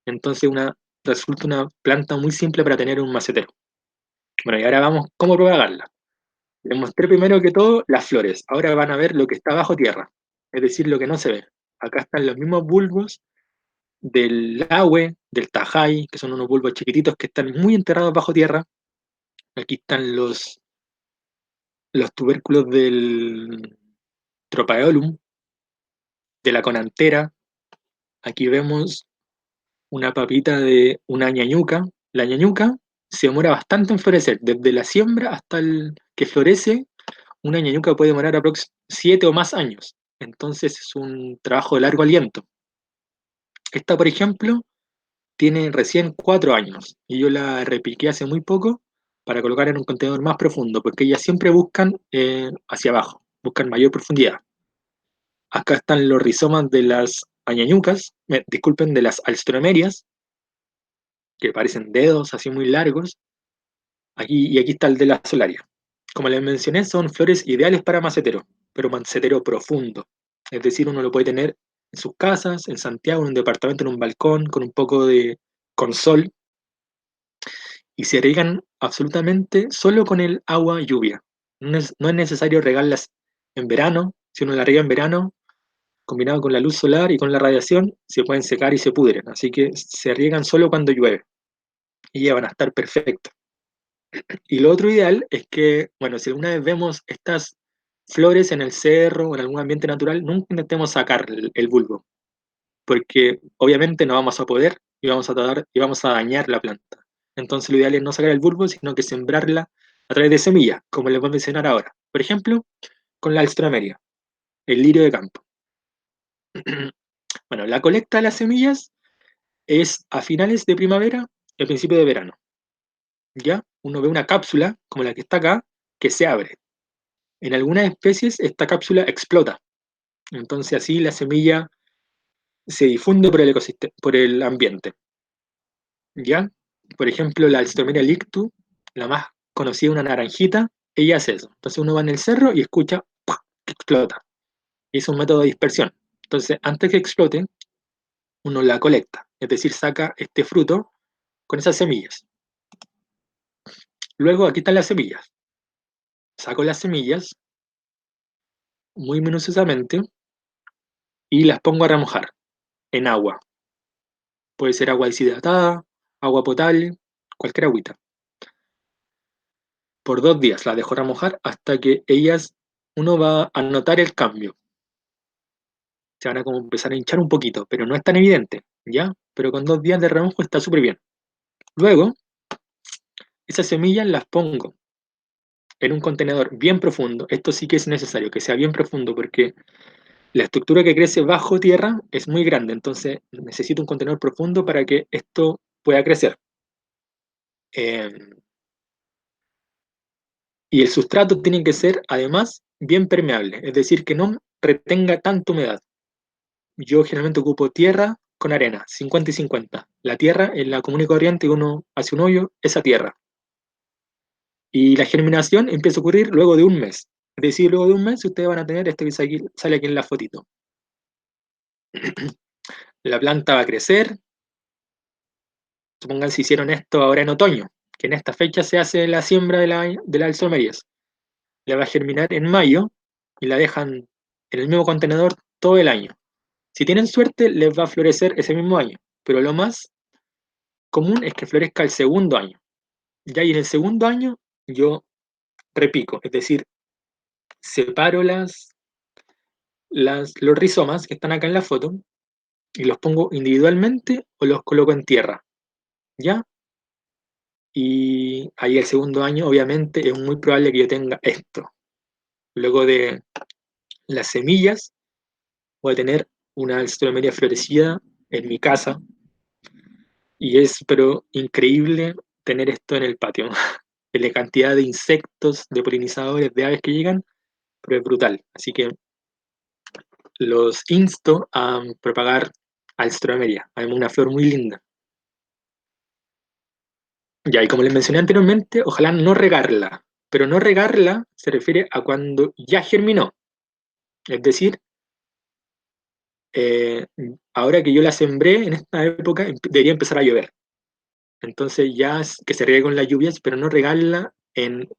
entonces resulta una planta muy simple para tener un macetero. Bueno, y ahora vamos, ¿cómo propagarla? Les mostré primero que todo las flores, ahora van a ver lo que está bajo tierra, es decir, lo que no se ve. Acá están los mismos bulbos del agüe, del tajay, que son unos bulbos chiquititos que están muy enterrados bajo tierra. Aquí están los tubérculos del Tropaeolum, de la conantera. Aquí vemos una papita de una ñañuca. La ñañuca se demora bastante en florecer, desde la siembra hasta el que florece. Una ñañuca puede demorar aproximadamente 7 o más años. Entonces es un trabajo de largo aliento. Esta, por ejemplo, tiene recién 4 años y yo la repiqué hace muy poco para colocar en un contenedor más profundo, porque ellas siempre buscan hacia abajo, buscan mayor profundidad. Acá están los rizomas de las añañucas, disculpen, de las alstroemerias, que parecen dedos así muy largos. Y aquí está el de la solaria. Como les mencioné, son flores ideales para macetero, pero macetero profundo. Es decir, uno lo puede tener en sus casas, en Santiago, en un departamento, en un balcón, con un poco de con sol, y se riegan absolutamente solo con el agua lluvia. No es necesario regarlas en verano. Si uno la riega en verano, combinado con la luz solar y con la radiación, se pueden secar y se pudren. Así que se riegan solo cuando llueve y ya van a estar perfectas. Y lo otro ideal es que, bueno, si alguna vez vemos estas flores en el cerro o en algún ambiente natural, nunca intentemos sacar el bulbo, porque obviamente no vamos a poder y vamos a dañar la planta. Entonces lo ideal es no sacar el bulbo, sino que sembrarla a través de semillas, como les voy a mencionar ahora. Por ejemplo, con la alstroemeria, el lirio de campo. Bueno, la colecta de las semillas es a finales de primavera y a principios de verano. ¿Ya? Uno ve una cápsula, como la que está acá, que se abre. En algunas especies esta cápsula explota, entonces así la semilla se difunde por el ecosistema, por el ambiente. ¿Ya? Por ejemplo, la Alstroemeria lictu, la más conocida, una naranjita, ella hace eso. Entonces uno va en el cerro y escucha ¡pua! Que explota. Y es un método de dispersión. Entonces, antes que explote, uno la colecta, es decir, saca este fruto con esas semillas. Luego aquí están las semillas. Saco las semillas muy minuciosamente y las pongo a remojar en agua. Puede ser agua deshidratada, agua potable, cualquier agüita. Por 2 días las dejo remojar hasta que uno va a notar el cambio. Se van a como empezar a hinchar un poquito, pero no es tan evidente, ¿ya? Pero con 2 días de remojo está súper bien. Luego, esas semillas las pongo en un contenedor bien profundo. Esto sí que es necesario, que sea bien profundo, porque la estructura que crece bajo tierra es muy grande, entonces necesito un contenedor profundo para que esto pueda crecer. Eh, y el sustrato tiene que ser, además, bien permeable, es decir, que no retenga tanta humedad. Yo generalmente ocupo tierra con arena, 50 y 50. La tierra, en la común y corriente, uno hace un hoyo, esa tierra. Y la germinación empieza a ocurrir luego de un mes. Es decir, luego de un mes ustedes van a tener esto que sale aquí en la fotito. La planta va a crecer. Supongan si hicieron esto ahora en otoño, que en esta fecha se hace la siembra de las alzomerias. La va a germinar en mayo y la dejan en el mismo contenedor todo el año. Si tienen suerte, les va a florecer ese mismo año, pero lo más común es que florezca el segundo año. Ya y en el segundo año yo repico, es decir, separo los rizomas que están acá en la foto y los pongo individualmente o los coloco en tierra, ¿ya? Y ahí el segundo año, obviamente, es muy probable que yo tenga esto. Luego de las semillas, voy a tener una alstroemeria florecida en mi casa y es, pero increíble tener esto en el patio. La cantidad de insectos, de polinizadores, de aves que llegan, pero es brutal. Así que los insto a propagar Alstroemeria. Hay una flor muy linda. Ya, y como les mencioné anteriormente, ojalá no regarla. Pero no regarla se refiere a cuando ya germinó. Es decir, eh, ahora que yo la sembré en esta época, debería empezar a llover. Entonces ya que se riegue con las lluvias, pero no regarla en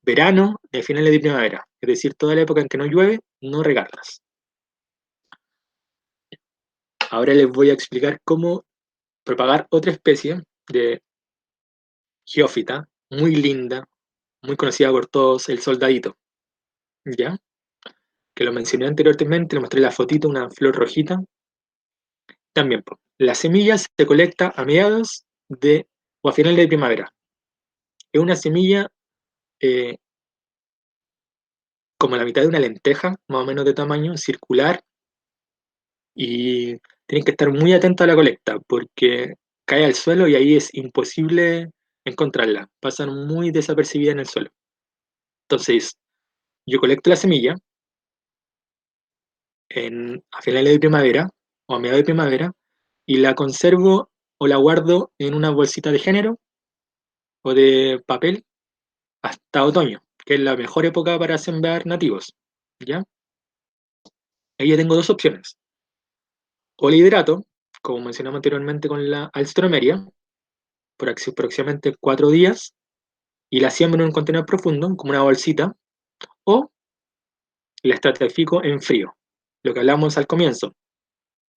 verano y a finales de primavera. Es decir, toda la época en que no llueve, no regarlas. Ahora les voy a explicar cómo propagar otra especie de geófita, muy linda, muy conocida por todos, el soldadito. ¿Ya? que lo mencioné anteriormente, le mostré la fotito, una flor rojita. También, po, las semillas se colecta a mediados de o a finales de primavera. Es una semilla eh, como la mitad de una lenteja, más o menos de tamaño, circular, y tienen que estar muy atentos a la colecta porque cae al suelo y ahí es imposible encontrarla. Pasan muy desapercibida en el suelo. Entonces, yo colecto la semilla a finales de primavera o a mediados de primavera y la conservo o la guardo en una bolsita de género o de papel hasta otoño, que es la mejor época para sembrar nativos. ¿Ya? Ahí ya tengo dos opciones. O la hidrato, como mencionamos anteriormente con la alstroemeria, por aproximadamente 4 días, y la siembro en un contenedor profundo, como una bolsita, o la estratifico en frío. Lo que hablamos al comienzo,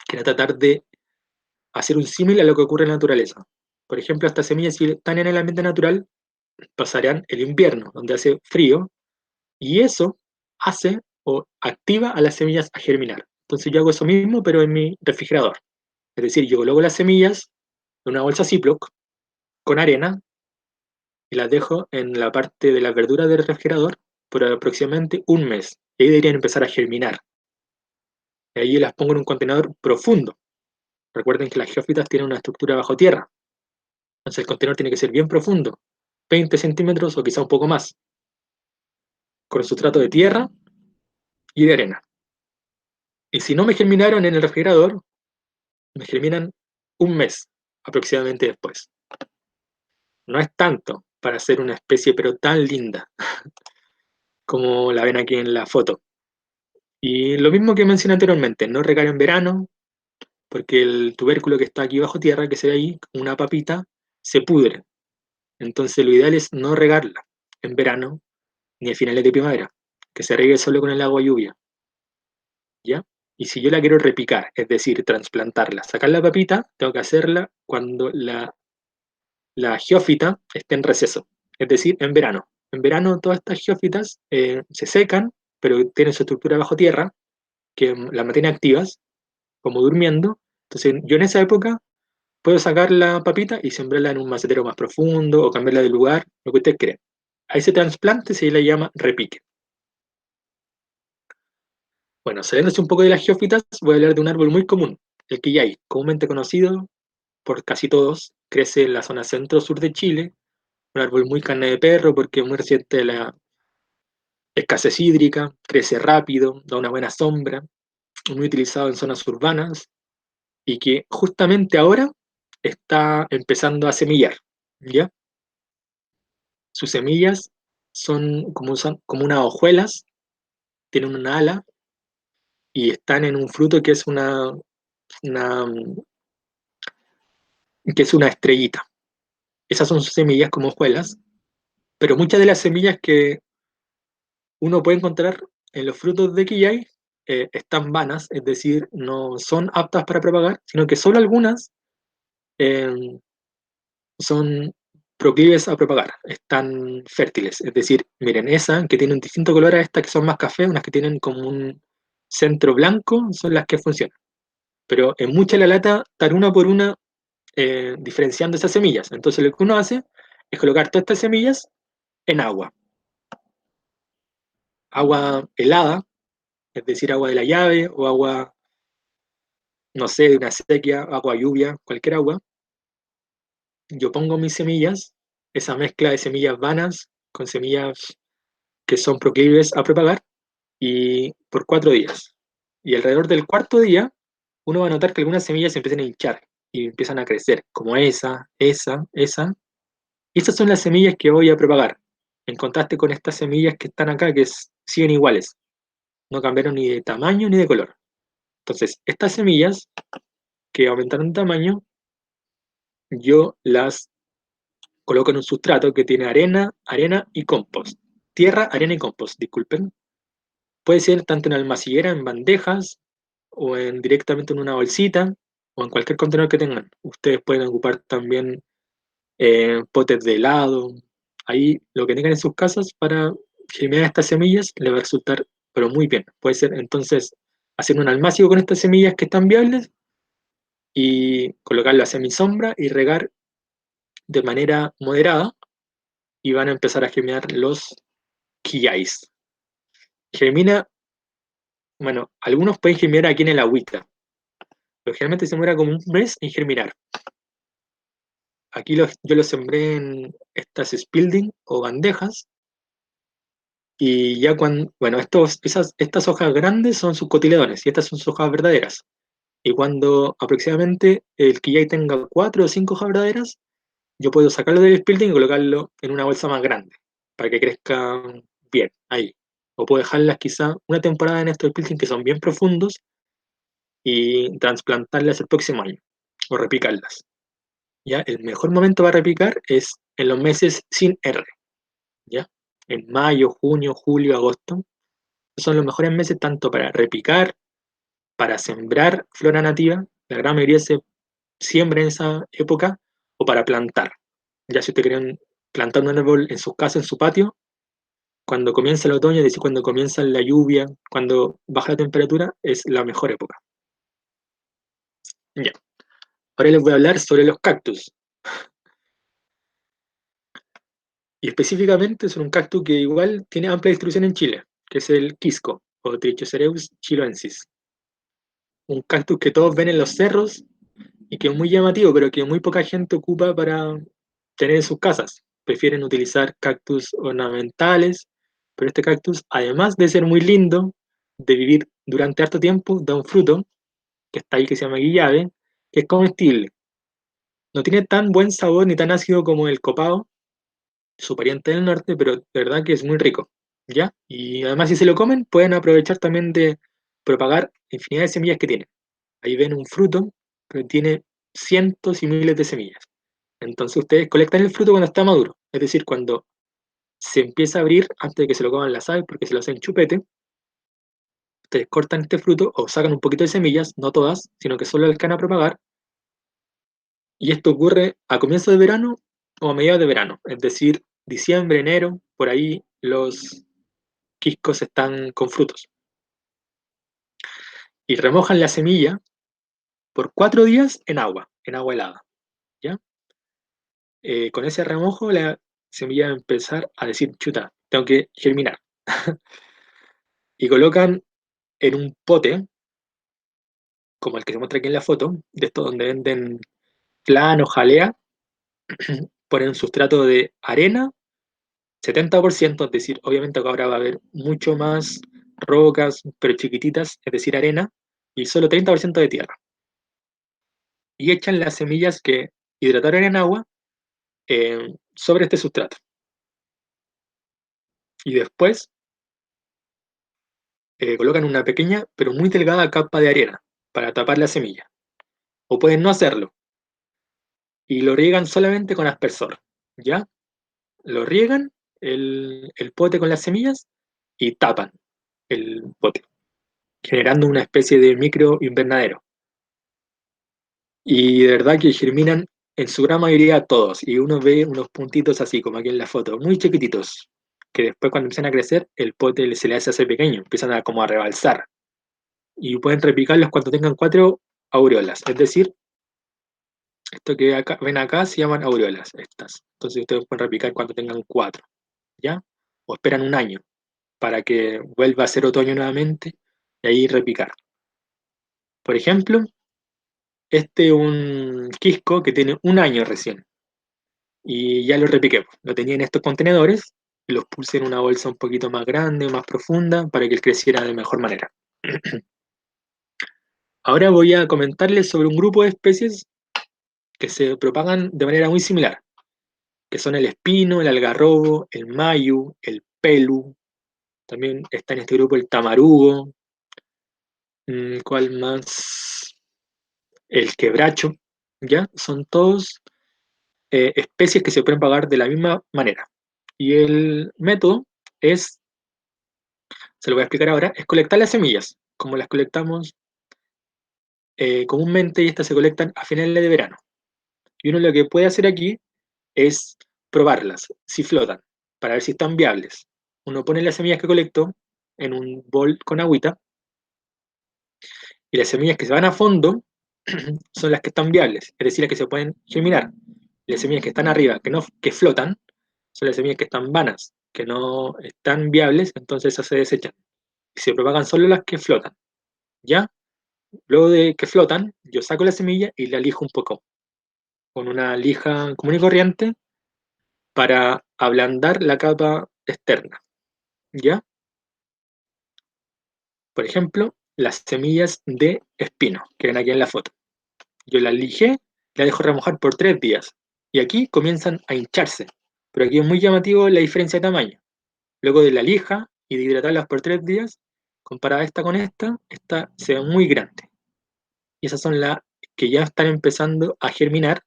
que era tratar de hacer un símil a lo que ocurre en la naturaleza. Por ejemplo, estas semillas, si están en el ambiente natural, pasarán el invierno, donde hace frío, y eso hace o activa a las semillas a germinar. Entonces yo hago eso mismo, pero en mi refrigerador. Es decir, yo coloco las semillas en una bolsa Ziploc con arena y las dejo en la parte de las verduras del refrigerador por aproximadamente un mes. Y ahí deberían empezar a germinar. Y ahí las pongo en un contenedor profundo. Recuerden que las geófitas tienen una estructura bajo tierra. Entonces el contenedor tiene que ser bien profundo, 20 centímetros o quizá un poco más, con sustrato de tierra y de arena. Y si no me germinaron en el refrigerador, me germinan un mes aproximadamente después. No es tanto para ser una especie pero tan linda como la ven aquí en la foto. Y lo mismo que mencioné anteriormente, no regar en verano, porque el tubérculo que está aquí bajo tierra, que se ve ahí, una papita, se pudre. Entonces lo ideal es no regarla en verano ni a finales de primavera, que se riegue solo con el agua lluvia, ¿ya? Y si yo la quiero repicar, es decir, trasplantarla, sacar la papita, tengo que hacerla cuando la geófita esté en receso, es decir, en verano. En verano todas estas geófitas se secan, pero tienen su estructura bajo tierra, que las mantiene activas, como durmiendo. Entonces yo en esa época puedo sacar la papita y sembrarla en un macetero más profundo o cambiarla de lugar, lo que usted cree. A ese trasplante se le llama repique. Bueno, saliéndose un poco de las geófitas, voy a hablar de un árbol muy común, el quillay, comúnmente conocido por casi todos, crece en la zona centro-sur de Chile, un árbol muy carne de perro porque es muy reciente de la escasez hídrica, crece rápido, da una buena sombra, muy utilizado en zonas urbanas y que justamente ahora está empezando a semillar, ¿ya? Sus semillas son como unas hojuelas, tienen una ala y están en un fruto que es una, que es una estrellita. Esas son sus semillas como hojuelas, pero muchas de las semillas que uno puede encontrar en los frutos de quillay están vanas, es decir, no son aptas para propagar, sino que solo algunas eh, son proclives a propagar, están fértiles. Es decir, miren, esa que tiene un distinto color a estas que son más café, unas que tienen como un centro blanco, son las que funcionan. Pero en mucha la lata, estar una por una diferenciando esas semillas. Entonces lo que uno hace es colocar todas estas semillas en agua. Agua helada, es decir, agua de la llave o agua, no sé, de una sequía, agua lluvia, cualquier agua. Yo pongo mis semillas, esa mezcla de semillas vanas con semillas que son proclives a propagar, y por 4 días. Y alrededor del cuarto día, uno va a notar que algunas semillas se empiezan a hinchar y empiezan a crecer, como esa. Y estas son las semillas que voy a propagar, en contraste con estas semillas que están acá, que siguen iguales, no cambiaron ni de tamaño ni de color. Entonces, estas semillas que aumentaron de tamaño, yo las coloco en un sustrato que tiene arena y compost. Tierra, arena y compost, disculpen. Puede ser tanto en almacillera, en bandejas, o directamente en una bolsita, o en cualquier contenedor que tengan. Ustedes pueden ocupar también potes de helado. Ahí lo que tengan en sus casas para germinar estas semillas les va a resultar pero muy bien. Puede ser entonces hacer un almácigo con estas semillas que están viables y colocarlo a semisombra y regar de manera moderada y van a empezar a germinar los quilláis. Germina, bueno, algunos pueden germinar aquí en el agüita, pero generalmente se demora como un mes en germinar. Aquí yo los sembré en estas spilding o bandejas y ya cuando, bueno, estas hojas grandes son sus cotiledones y estas son sus hojas verdaderas. Y cuando aproximadamente el quillay tenga 4 o 5 hojas verdaderas, yo puedo sacarlo del spilding y colocarlo en una bolsa más grande para que crezca bien ahí. O puedo dejarlas quizá una temporada en estos spilding que son bien profundos y trasplantarlas el próximo año o repicarlas. ¿Ya? El mejor momento para repicar es en los meses sin R, ¿ya? En mayo, junio, julio, agosto. Son los mejores meses tanto para repicar, para sembrar flora nativa, la gran mayoría se siembra en esa época, o para plantar. Ya si ustedes quieren plantar un árbol en sus casas, en su patio, cuando comienza el otoño, es decir, cuando comienza la lluvia, cuando baja la temperatura, es la mejor época. Ya. Ahora les voy a hablar sobre los cactus. Y específicamente sobre un cactus que igual tiene amplia distribución en Chile, que es el quisco, o Trichocereus chiloensis. Un cactus que todos ven en los cerros y que es muy llamativo, pero que muy poca gente ocupa para tener en sus casas. Prefieren utilizar cactus ornamentales, pero este cactus, además de ser muy lindo, de vivir durante harto tiempo, da un fruto que está ahí que se llama guillave, que es comestible. No tiene tan buen sabor ni tan ácido como el copao, su pariente del norte, pero de verdad que es muy rico, ¿ya? Y además si se lo comen, pueden aprovechar también de propagar infinidad de semillas que tiene. Ahí ven un fruto, pero tiene cientos y miles de semillas. Entonces ustedes colectan el fruto cuando está maduro, es decir, cuando se empieza a abrir antes de que se lo coman las aves, porque se lo hacen chupete, ustedes cortan este fruto o sacan un poquito de semillas, no todas, sino que solo las que van a propagar, y esto ocurre a comienzo de verano o a mediados de verano, es decir, diciembre, enero, por ahí los quiscos están con frutos. Y remojan la semilla por 4 días en agua helada, ¿ya? Con ese remojo la semilla va a empezar a decir, chuta, tengo que germinar. Y colocan en un pote, como el que se muestra aquí en la foto, de estos donde venden flan o jalea, ponen un sustrato de arena, 70%, es decir, obviamente ahora va a haber mucho más rocas, pero chiquititas, es decir, arena, y solo 30% de tierra. Y echan las semillas que hidrataron en agua sobre este sustrato. Y después colocan una pequeña pero muy delgada capa de arena para tapar la semilla. O pueden no hacerlo. Y lo riegan solamente con aspersor. ¿Ya? Lo riegan el pote con las semillas y tapan el pote, generando una especie de micro invernadero. Y de verdad que germinan en su gran mayoría todos. Y uno ve unos puntitos así, como aquí en la foto, muy chiquititos, que después cuando empiezan a crecer, el pote se le hace pequeño, empiezan a como a rebalsar. Y pueden replicarlos cuando tengan 4 aureolas. Es decir, esto que ven acá se llaman aureolas, estas. Entonces ustedes pueden replicar cuando tengan 4, ¿ya? O esperan un año para que vuelva a ser otoño nuevamente y ahí repicar. Por ejemplo, este es un quisco que tiene un año recién y ya lo repiqué. Lo tenía en estos contenedores y los puse en una bolsa un poquito más grande, más profunda, para que él creciera de mejor manera. Ahora voy a comentarles sobre un grupo de especies que se propagan de manera muy similar, que son el espino, el algarrobo, el mayu, el pelu. También está en este grupo el tamarugo. ¿Cuál más? El quebracho, ¿ya? Son todos especies que se pueden pagar de la misma manera. Y el método es, se lo voy a explicar ahora, es colectar las semillas, como las colectamos comúnmente, y estas se colectan a finales de verano. Y uno lo que puede hacer aquí es probarlas, si flotan, para ver si están viables. Uno pone las semillas que colectó en un bol con agüita, y las semillas que se van a fondo son las que están viables, es decir, las que se pueden germinar. Las semillas que están arriba, que flotan, son las semillas que están vanas, que no están viables, entonces esas se desechan. Y se propagan solo las que flotan, ¿ya? Luego de que flotan, yo saco la semilla y la lijo un poco, con una lija común y corriente, para ablandar la capa externa, ¿ya? Por ejemplo, las semillas de espino, que ven aquí en la foto. Yo las lijé, las dejo remojar por 3 días, y aquí comienzan a hincharse, pero aquí es muy llamativo la diferencia de tamaño. Luego de la lija y de hidratarlas por 3 días, comparada esta con esta se ve muy grande. Y esas son las que ya están empezando a germinar.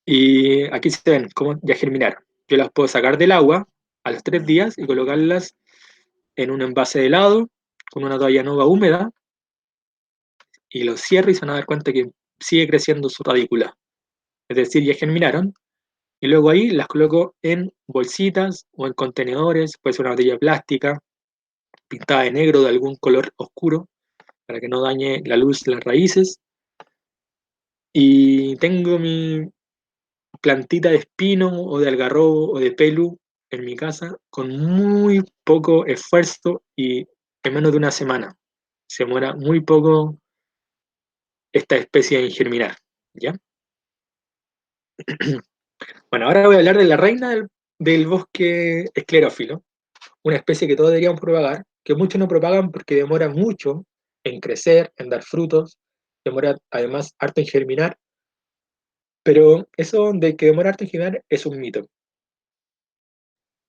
Y aquí se ven cómo ya germinaron. Yo las puedo sacar del agua a los 3 días y colocarlas en un envase de helado con una toalla nueva húmeda y los cierro y se van a dar cuenta que sigue creciendo su radícula. Es decir, ya germinaron. Y luego ahí las coloco en bolsitas o en contenedores, puede ser una botella plástica pintada de negro de algún color oscuro para que no dañe la luz las raíces. Y tengo mi plantita de espino o de algarrobo o de pelu en mi casa con muy poco esfuerzo y en menos de una semana. Se muera muy poco esta especie en germinar, ¿ya? Bueno, ahora voy a hablar de la reina del bosque esclerófilo, una especie que todos deberíamos propagar, que muchos no propagan porque demora mucho en crecer, en dar frutos, demora además harto en germinar, pero eso de que demora harto en germinar es un mito.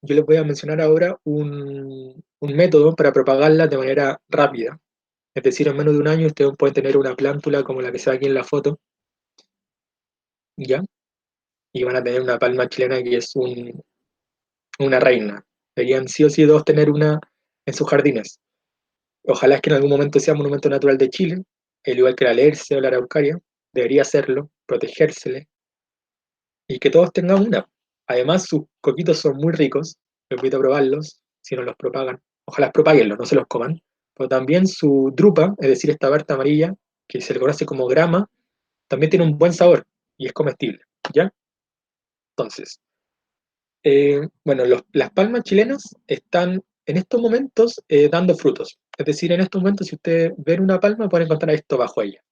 Yo les voy a mencionar ahora un método para propagarla de manera rápida. Es decir, en menos de un año ustedes pueden tener una plántula como la que se ve aquí en la foto, ¿ya? Y van a tener una palma chilena que es una reina. Deberían sí o sí dos tener una en sus jardines. Ojalá es que en algún momento sea monumento natural de Chile, al igual que la Alerce o la Araucaria. Debería serlo, protegérsele, y que todos tengan una. Además, sus coquitos son muy ricos, les invito a probarlos, si no los propagan. Ojalá propaguenlos, no se los coman. Pero también su drupa, es decir, esta parte amarilla, que se le conoce como grama, también tiene un buen sabor y es comestible, ¿ya? Entonces, bueno, las palmas chilenas están en estos momentos dando frutos. Es decir, en estos momentos, si ustedes ven una palma, pueden encontrar esto bajo ella,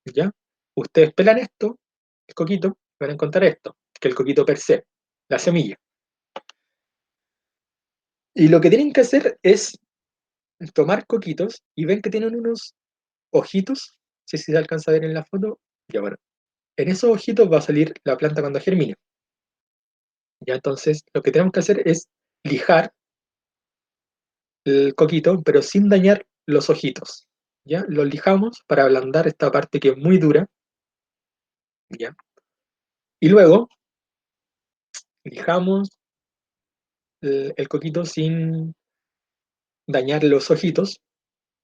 ¿ya? Ustedes pelan esto, el coquito, van a encontrar esto, que es el coquito per se, la semilla. Y lo que tienen que hacer es tomar coquitos y ven que tienen unos ojitos, no sé si se alcanza a ver en la foto, ya bueno, en esos ojitos va a salir la planta cuando germine. Ya entonces lo que tenemos que hacer es lijar el coquito, pero sin dañar los ojitos. ¿Ya? Los lijamos para ablandar esta parte que es muy dura. ¿Ya? Y luego lijamos el coquito sin dañar los ojitos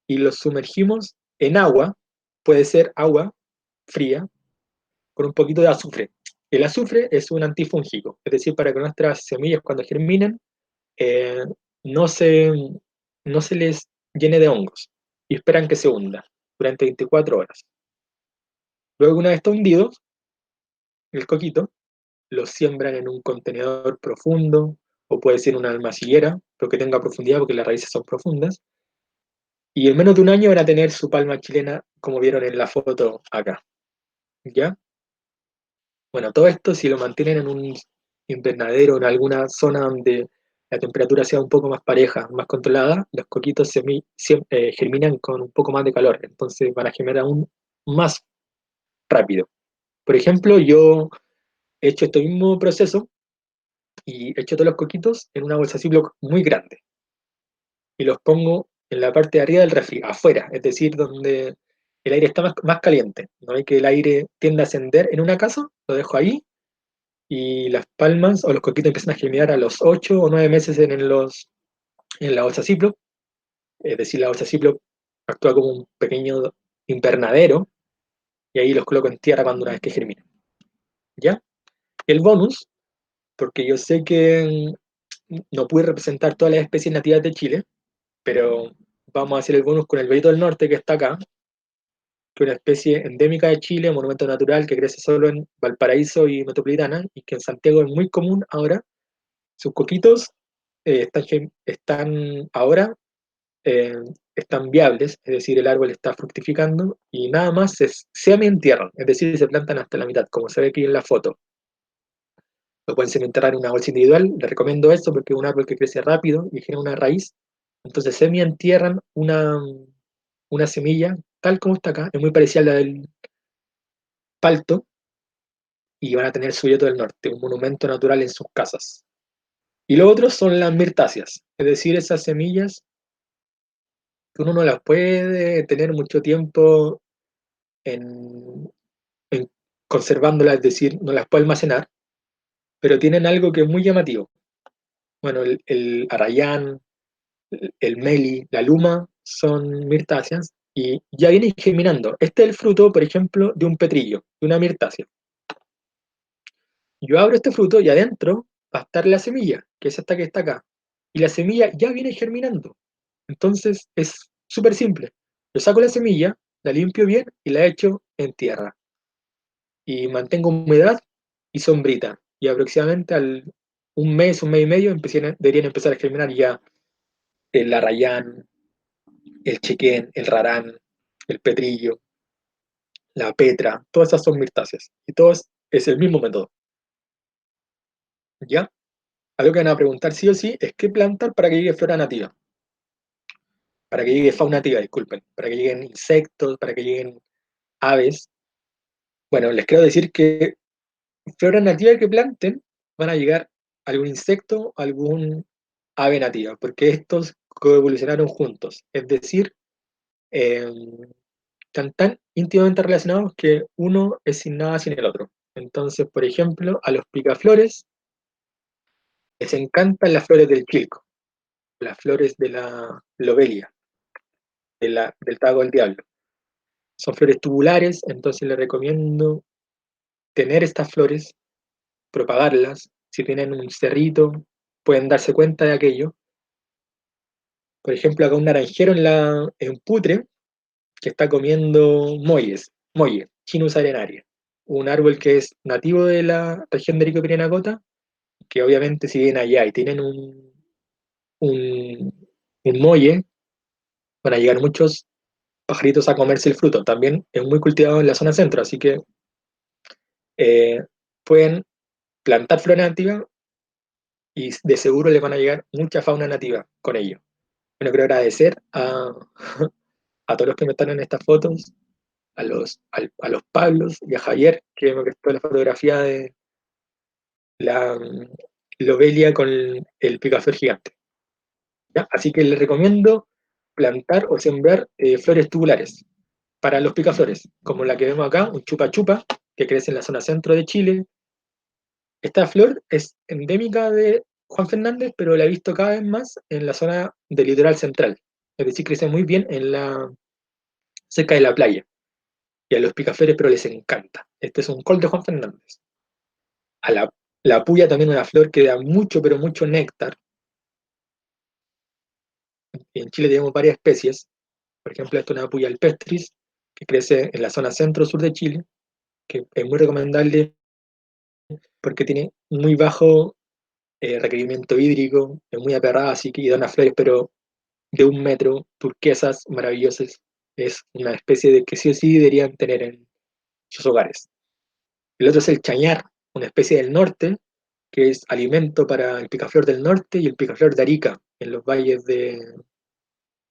y los sumergimos en agua, puede ser agua fría, con un poquito de azufre. El azufre es un antifúngico, es decir, para que nuestras semillas cuando germinen eh, no, se, no se les llene de hongos y esperan que se hunda durante 24 horas. Luego, una vez está hundido, el coquito lo siembran en un contenedor profundo o puede ser una almacillera, pero que tenga profundidad porque las raíces son profundas. Y en menos de un año van a tener su palma chilena, como vieron en la foto acá. ¿Ya? Bueno, todo esto si lo mantienen en un invernadero, en alguna zona donde la temperatura sea un poco más pareja, más controlada, los coquitos germinan con un poco más de calor, entonces van a germinar aún más rápido. Por ejemplo, yo he hecho este mismo proceso y he hecho todos los coquitos en una bolsa Ziploc muy grande y los pongo en la parte de arriba del refri, afuera, es decir, donde el aire está más caliente. No hay que el aire tienda a ascender en una casa, lo dejo ahí y las palmas o los coquitos empiezan a germinar a los 8 o 9 meses en la bolsa Ziploc. Es decir, la bolsa Ziploc actúa como un pequeño invernadero y ahí los coloco en tierra cuando una vez que germinen. ¿Ya? El bonus, porque yo sé que no pude representar todas las especies nativas de Chile, pero vamos a hacer el bonus con el bellito del norte que está acá, que es una especie endémica de Chile, monumento natural que crece solo en Valparaíso y Metropolitana, y que en Santiago es muy común ahora. Sus coquitos están ahora, eh, están viables, es decir, el árbol está fructificando y nada más se semi-entierran, es decir, se plantan hasta la mitad, como se ve aquí en la foto. Lo pueden semi-enterrar en una bolsa individual, les recomiendo esto porque es un árbol que crece rápido y genera una raíz, entonces semi-entierran una semilla, tal como está acá, es muy parecida a la del palto, y van a tener su Yeto del Norte, un monumento natural en sus casas. Y lo otro son las mirtáceas, es decir, esas semillas que uno no las puede tener mucho tiempo en, en conservándolas, es decir, no las puede almacenar, pero tienen algo que es muy llamativo. Bueno, el arrayán, el meli, la luma son mirtáceas y ya vienen germinando. Este es el fruto, por ejemplo, de un petrillo, de una mirtácea. Yo abro este fruto y adentro va a estar la semilla, que es esta que está acá. Y la semilla ya viene germinando. Entonces es súper simple. Yo saco la semilla, la limpio bien y la echo en tierra. Y mantengo humedad y sombrita. Y aproximadamente al un mes y medio, deberían empezar a germinar ya el arrayán, el chequén, el rarán, el petrillo, la petra. Todas esas son mirtáceas. Y todos es el mismo método. ¿Ya? Algo que van a preguntar sí o sí es qué plantar para que llegue flora nativa. Para que llegue fauna nativa, disculpen. Para que lleguen insectos, para que lleguen aves. Bueno, les quiero decir que flora nativa que planten van a llegar algún insecto, algún ave nativa, porque estos coevolucionaron juntos. Es decir, eh, están tan íntimamente relacionados que uno es sin nada sin el otro. Entonces, por ejemplo, a los picaflores les encantan las flores del quilco, las flores de la lobelia, del tago del diablo. Son flores tubulares, entonces les recomiendo tener estas flores, propagarlas. Si tienen un cerrito, pueden darse cuenta de aquello. Por ejemplo, acá un naranjero en Putre que está comiendo molle, Chinus arenaria, un árbol que es nativo de la región de Arica que obviamente si vienen allá y tienen un, un molle, van a llegar muchos pajaritos a comerse el fruto. También es muy cultivado en la zona centro, así que eh, pueden plantar flora nativa y de seguro les van a llegar mucha fauna nativa con ello. Bueno, quiero agradecer a todos los que me están en estas fotos, a los Pablos y a Javier, que me prestó la fotografía de la lobelia con el picaflor gigante. ¿Ya? Así que les recomiendo plantar o sembrar flores tubulares para los picaflores, como la que vemos acá, un chupa chupa, que crece en la zona centro de Chile. Esta flor es endémica de Juan Fernández, pero la he visto cada vez más en la zona del litoral central. Es decir, crece muy bien cerca de la playa. Y a los picaflores, pero les encanta. Este es un col de Juan Fernández. A la puya también una flor que da mucho, pero mucho néctar. En Chile tenemos varias especies. Por ejemplo, esta es una puya alpestris, que crece en la zona centro-sur de Chile, que es muy recomendable porque tiene muy bajo requerimiento hídrico, es muy aperrada, así que y da unas flores, pero de 1 metro, turquesas, maravillosas. Es una especie de que sí o sí deberían tener en sus hogares. El otro es el chañar, una especie del norte, que es alimento para el picaflor del norte y el picaflor de Arica, en los valles de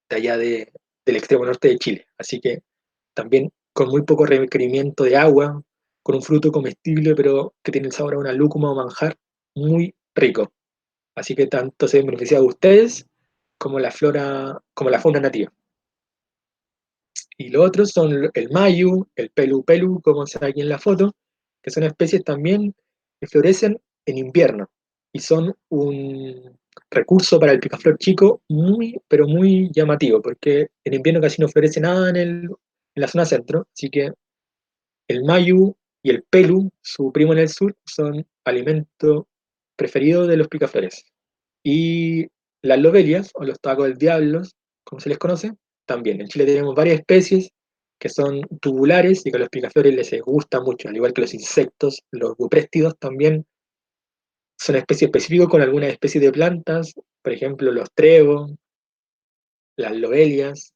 allá del extremo norte de Chile. Así que también con muy poco requerimiento de agua, con un fruto comestible, pero que tiene el sabor a una lúcuma o manjar muy rico. Así que tanto se ven beneficiados ustedes como la flora, como la fauna nativa. Y los otros son el mayu, el pelu pelu, como se ve aquí en la foto, que son especies también que florecen en invierno y son un recurso para el picaflor chico muy, pero muy llamativo, porque en invierno casi no florece nada en la zona centro, así que el mayu y el pelu, su primo en el sur, son alimento preferido de los picaflores. Y las lobelias, o los tacos del diablo, como se les conoce, también. En Chile tenemos varias especies que son tubulares y que a los picaflores les gusta mucho, al igual que los insectos. Los bupréstidos también son especies específicas con algunas especies de plantas, por ejemplo, los trevos, las lobelias.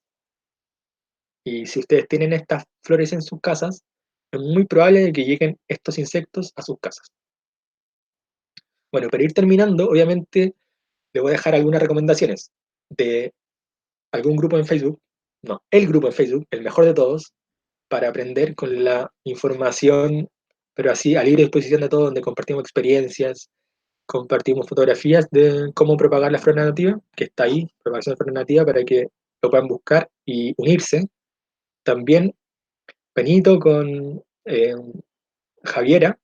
Y si ustedes tienen estas flores en sus casas, es muy probable de que lleguen estos insectos a sus casas. Bueno, para ir terminando, obviamente le voy a dejar algunas recomendaciones de algún grupo en Facebook, no, el grupo en Facebook, el mejor de todos, para aprender con la información, pero así a libre disposición de todos, donde compartimos experiencias, compartimos fotografías de cómo propagar la flora nativa, que está ahí, propagación de flora nativa, para que lo puedan buscar y unirse. También Benito con Javiera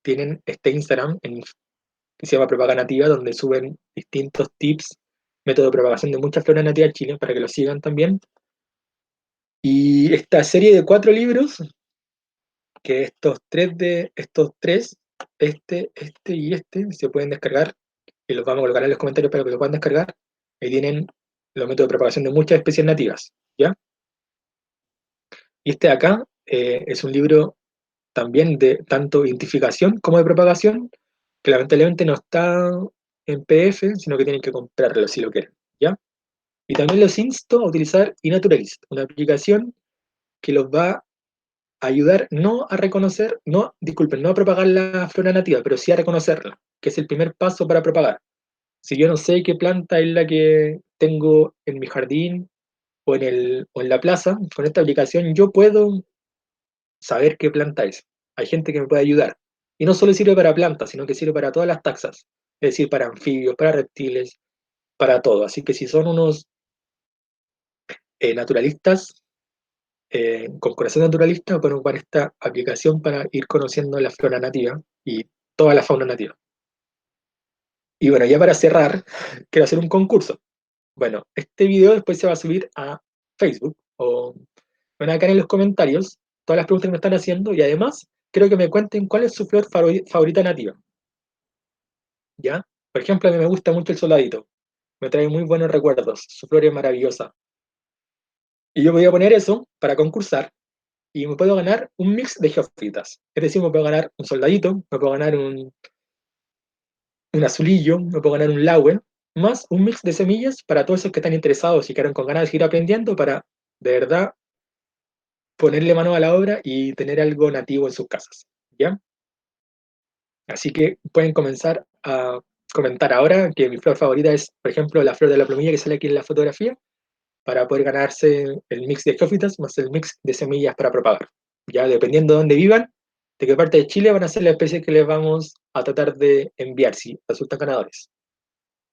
tienen este Instagram que se llama Propaganda Nativa, donde suben distintos tips, método de propagación de muchas floras nativas en Chile, para que lo sigan también. Y esta serie de 4 libros, que este y este, se pueden descargar, y los vamos a colocar en los comentarios para que lo puedan descargar. Ahí tienen los métodos de propagación de muchas especies nativas, ¿ya? Y este de acá es un libro también de tanto identificación como de propagación, que lamentablemente no está en PDF, sino que tienen que comprarlo si lo quieren, ¿ya? Y también los insto a utilizar iNaturalist, una aplicación que los va a ayudar no a reconocer, no, disculpen, no a propagar la flora nativa, pero sí a reconocerla, que es el primer paso para propagar. Si yo no sé qué planta es la que tengo en mi jardín o en la plaza, con esta aplicación yo puedo saber qué planta es. Hay gente que me puede ayudar. Y no solo sirve para plantas, sino que sirve para todas las taxas. Es decir, para anfibios, para reptiles, para todo. Así que si son unos naturalistas, con corazón naturalista, pueden ocupar esta aplicación para ir conociendo la flora nativa y toda la fauna nativa. Y bueno, ya para cerrar, quiero hacer un concurso. Bueno, este video después se va a subir a Facebook o van acá en los comentarios todas las preguntas que me están haciendo y además quiero que me cuenten cuál es su flor favorita nativa, ¿ya? Por ejemplo, a mí me gusta mucho el soladito, me trae muy buenos recuerdos, su flor es maravillosa. Y yo voy a poner eso para concursar y me puedo ganar un mix de geofitas. Es decir, me puedo ganar un soldadito, me puedo ganar un azulillo, me puedo ganar un laue, más un mix de semillas para todos esos que están interesados y quedan con ganas de seguir aprendiendo para, de verdad, ponerle mano a la obra y tener algo nativo en sus casas, ¿ya? Así que pueden comenzar a comentar ahora que mi flor favorita es, por ejemplo, la flor de la plumilla que sale aquí en la fotografía, para poder ganarse el mix de geofitas más el mix de semillas para propagar. Ya dependiendo de dónde vivan, de qué parte de Chile van a ser la especie que les vamos a tratar de enviar si resultan ganadores.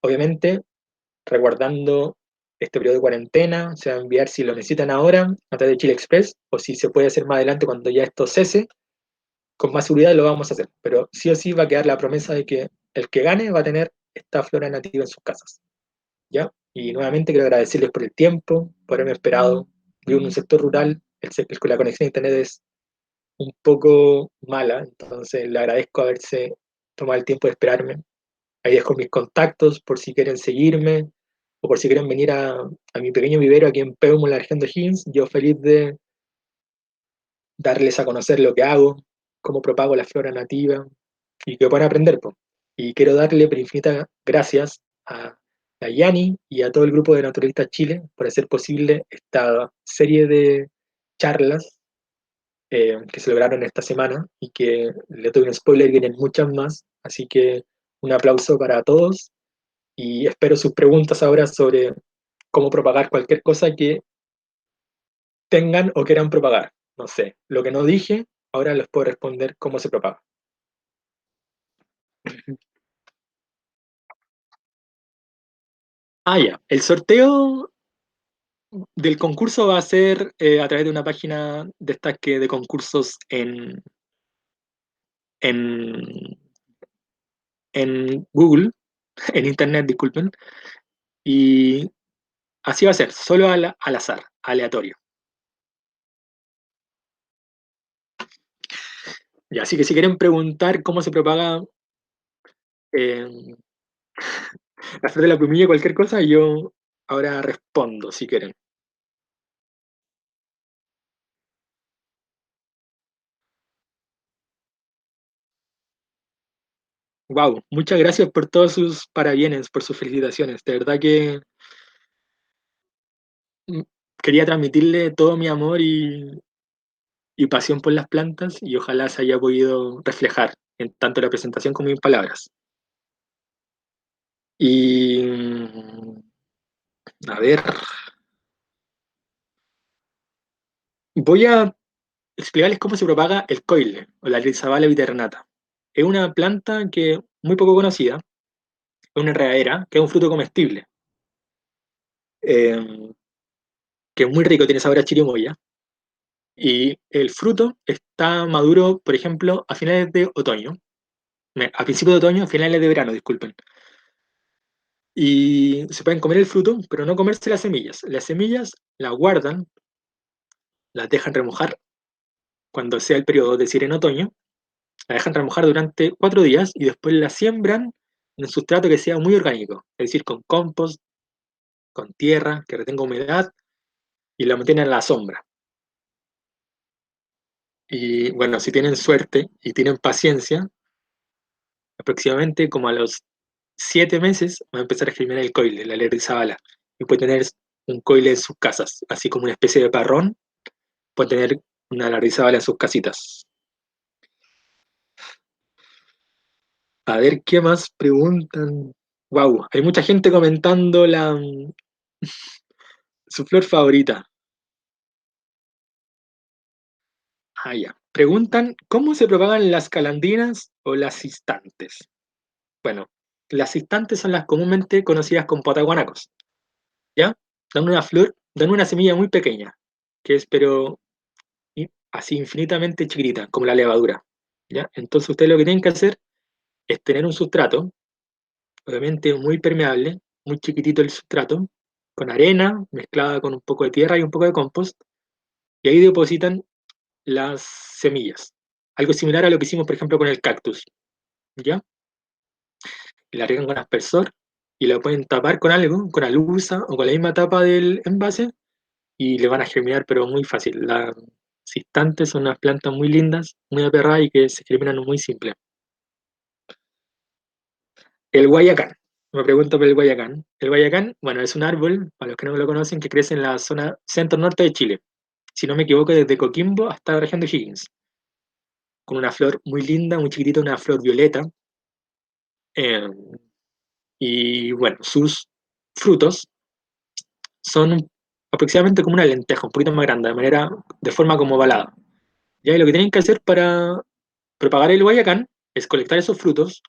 Obviamente, resguardando este periodo de cuarentena, se va a enviar si lo necesitan ahora a través de Chile Express o si se puede hacer más adelante cuando ya esto cese, con más seguridad lo vamos a hacer. Pero sí o sí va a quedar la promesa de que el que gane va a tener esta flora nativa en sus casas. ¿Ya? Y nuevamente quiero agradecerles por el tiempo, por haberme esperado. Vivo en un sector rural, la conexión a internet es un poco mala, entonces le agradezco haberse tomado el tiempo de esperarme. Ahí dejo mis contactos por si quieren seguirme o por si quieren venir a mi pequeño vivero aquí en Peumo, en la región de Higgins. Yo feliz de darles a conocer lo que hago, cómo propago la flora nativa y que puedan aprender. Po. Y quiero darle por infinitas gracias a Yani y a todo el grupo de Naturalistas Chile por hacer posible esta serie de charlas que se lograron esta semana y que le doy un spoiler, vienen muchas más. Así que un aplauso para todos y espero sus preguntas ahora sobre cómo propagar cualquier cosa que tengan o quieran propagar. No sé, lo que no dije, ahora les puedo responder cómo se propaga. Ah, ya. El sorteo del concurso va a ser a través de una página de estas que de concursos en, en Google, en Internet, disculpen, y así va a ser, solo al azar, aleatorio. Ya, así que si quieren preguntar cómo se propaga, eh, La flor de la plumilla, cualquier cosa, y yo ahora respondo si quieren. Wow, muchas gracias por todos sus parabienes, por sus felicitaciones. De verdad que mm, quería transmitirle todo mi amor y pasión por las plantas y ojalá se haya podido reflejar en tanto la presentación como en palabras. Y a ver, voy a explicarles cómo se propaga el coile o la Rizabala viternata. Es una planta que muy poco conocida, es una enredadera que es un fruto comestible, eh, que es muy rico, tiene sabor a chirimoya. Y el fruto está maduro, por ejemplo, a finales de otoño, a principios de otoño, a finales de verano, disculpen. Y se pueden comer el fruto, pero no comerse las semillas. Las semillas las guardan, las dejan remojar cuando sea el periodo, es decir, en otoño, las dejan remojar durante 4 días y después las siembran en un sustrato que sea muy orgánico, es decir, con compost, con tierra, que retenga humedad y la mantienen a la sombra. Y bueno, si tienen suerte y tienen paciencia, aproximadamente como a los 7 meses va a empezar a germinar el coile, la Lerrizabala, y puede tener un coile en sus casas, así como una especie de parrón, puede tener una Lerrizabala en sus casitas. A ver qué más preguntan. Wow, hay mucha gente comentando su flor favorita. Ah, ya. Preguntan cómo se propagan las calandrinas o las cistantes. Bueno, las cistantes son las comúnmente conocidas como pataguanacos, ¿ya? Dan una semilla muy pequeña, que es pero así infinitamente chiquitita, como la levadura, ¿ya? Entonces ustedes lo que tienen que hacer es tener un sustrato, obviamente muy permeable, muy chiquitito el sustrato, con arena mezclada con un poco de tierra y un poco de compost, y ahí depositan las semillas. Algo similar a lo que hicimos, por ejemplo, con el cactus, ¿ya? Y la riegan con aspersor y la pueden tapar con algo, con alusa o con la misma tapa del envase, y le van a germinar, pero muy fácil. Las cistantes son unas plantas muy lindas, muy aperradas y que se germinan muy simple. El Guayacán. Me pregunto por el Guayacán. El Guayacán, bueno, es un árbol, para los que no lo conocen, que crece en la zona centro-norte de Chile. Si no me equivoco, desde Coquimbo hasta la región de Higgins. Con una flor muy linda, muy chiquitita, una flor violeta. eh, y bueno, sus frutos son aproximadamente como una lenteja, un poquito más grande, de forma como ovalada. Ya, y lo que tienen que hacer para propagar el Guayacán es colectar esos frutos.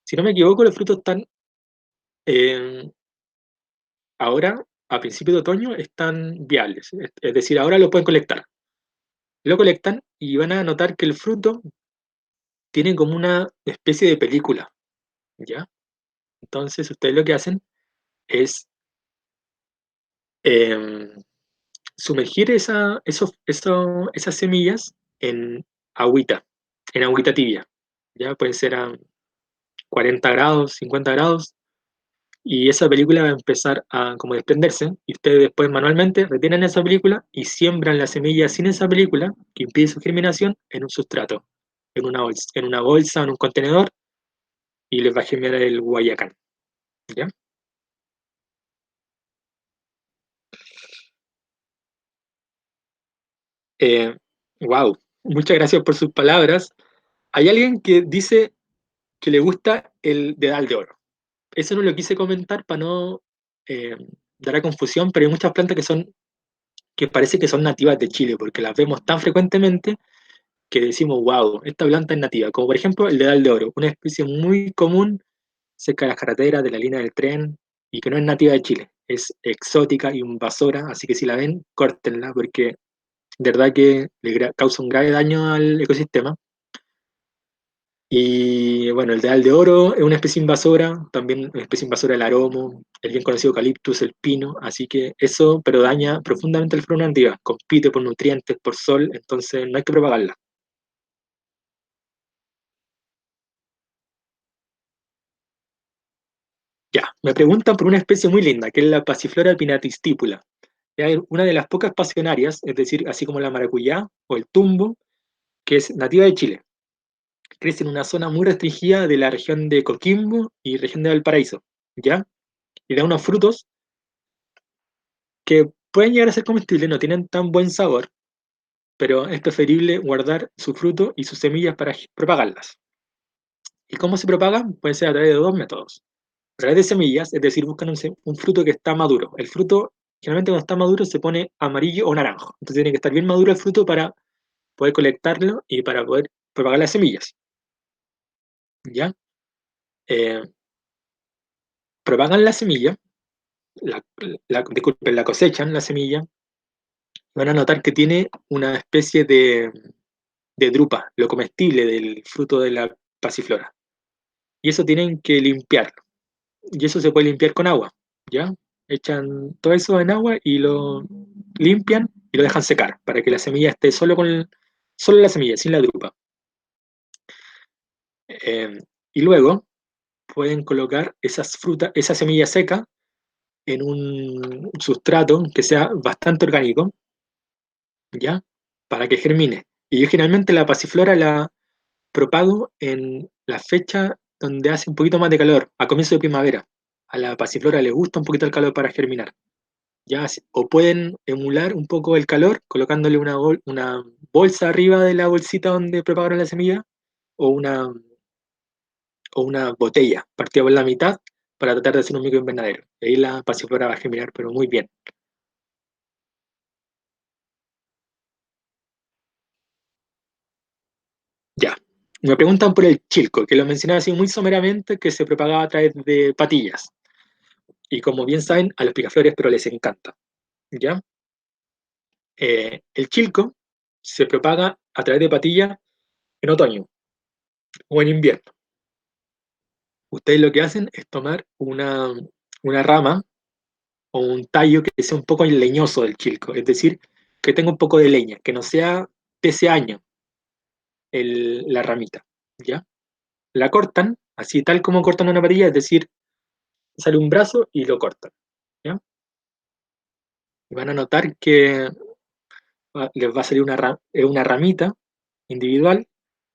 Si no me equivoco, los frutos están eh, ahora, a principios de otoño, están viables. Es decir, ahora lo pueden colectar. Lo colectan y van a notar que el fruto tiene como una especie de película, ¿ya? Entonces, ustedes lo que hacen es eh, sumergir esas semillas en agüita, en agüita tibia, ¿ya? Pueden ser a 40 grados, 50 grados, y esa película va a empezar a como desprenderse y ustedes después manualmente retienen esa película y siembran la semilla sin esa película que impide su germinación en un sustrato, en una bolsa, en un contenedor y les va a germinar el guayacán, ¿ya? Eh, wow, muchas gracias por sus palabras. Hay alguien que dice que le gusta el dedal de oro. Eso no lo quise comentar para no eh, dar a confusión, pero hay muchas plantas que parece que son nativas de Chile porque las vemos tan frecuentemente que decimos, wow, esta planta es nativa, como por ejemplo el dedal de oro, una especie muy común cerca de las carreteras, de la línea del tren, y que no es nativa de Chile, es exótica y invasora, así que si la ven, córtenla, porque de verdad que causa un grave daño al ecosistema. Y bueno, el dedal de oro es una especie invasora, también una especie invasora el aromo, el bien conocido eucaliptus, el pino, así que eso, pero daña profundamente el flora nativa, compite por nutrientes, por sol, entonces no hay que propagarla. Ya, Me preguntan por una especie muy linda, que es la Passiflora pinnatistípula. Es una de las pocas pasionarias, es decir, así como la maracuyá o el tumbo, que es nativa de Chile. Crece en una zona muy restringida de la región de Coquimbo y región de Valparaíso, ¿ya? Y da unos frutos que pueden llegar a ser comestibles, no tienen tan buen sabor, pero es preferible guardar su fruto y sus semillas para propagarlas. ¿Y cómo se propagan? Puede ser a través de dos métodos. A través de semillas, es decir, buscan un fruto que está maduro. El fruto, generalmente cuando está maduro, se pone amarillo o naranjo. Entonces tiene que estar bien maduro el fruto para poder colectarlo y para poder propagar las semillas. ¿Ya? Eh, Propagan la semilla, disculpen, la cosechan la semilla, van a notar que tiene una especie de drupa, lo comestible del fruto de la pasiflora. Y eso tienen que limpiarlo. Y eso se puede limpiar con agua, ¿ya? Echan todo eso en agua y lo limpian y lo dejan secar para que la semilla esté solo la semilla, sin la drupa. Eh, y luego pueden colocar esas frutas, esa semilla seca en un sustrato que sea bastante orgánico, ¿ya? Para que germine. Y yo generalmente la pasiflora la propago en la fecha donde hace un poquito más de calor, a comienzo de primavera. A la pasiflora le gusta un poquito el calor para germinar. ¿Ya? O pueden emular un poco el calor colocándole una bolsa arriba de la bolsita donde propagaron la semilla o una botella partida por la mitad para tratar de hacer un microinvernadero. Y ahí la pasiflora va a germinar, pero muy bien. Ya. Me preguntan por el chilco, que lo mencionaba así muy someramente, que se propagaba a través de patillas. Y como bien saben, a los picaflores, pero les encanta. ¿Ya? El chilco se propaga a través de patillas en otoño o en invierno. Ustedes lo que hacen es tomar una rama o un tallo que sea un poco leñoso del chilco, es decir, que tenga un poco de leña, que no sea de ese año la ramita, ¿ya? La cortan, así tal como cortan una varilla, es decir, sale un brazo y lo cortan, ¿ya? Y van a notar que les va a salir una ramita individual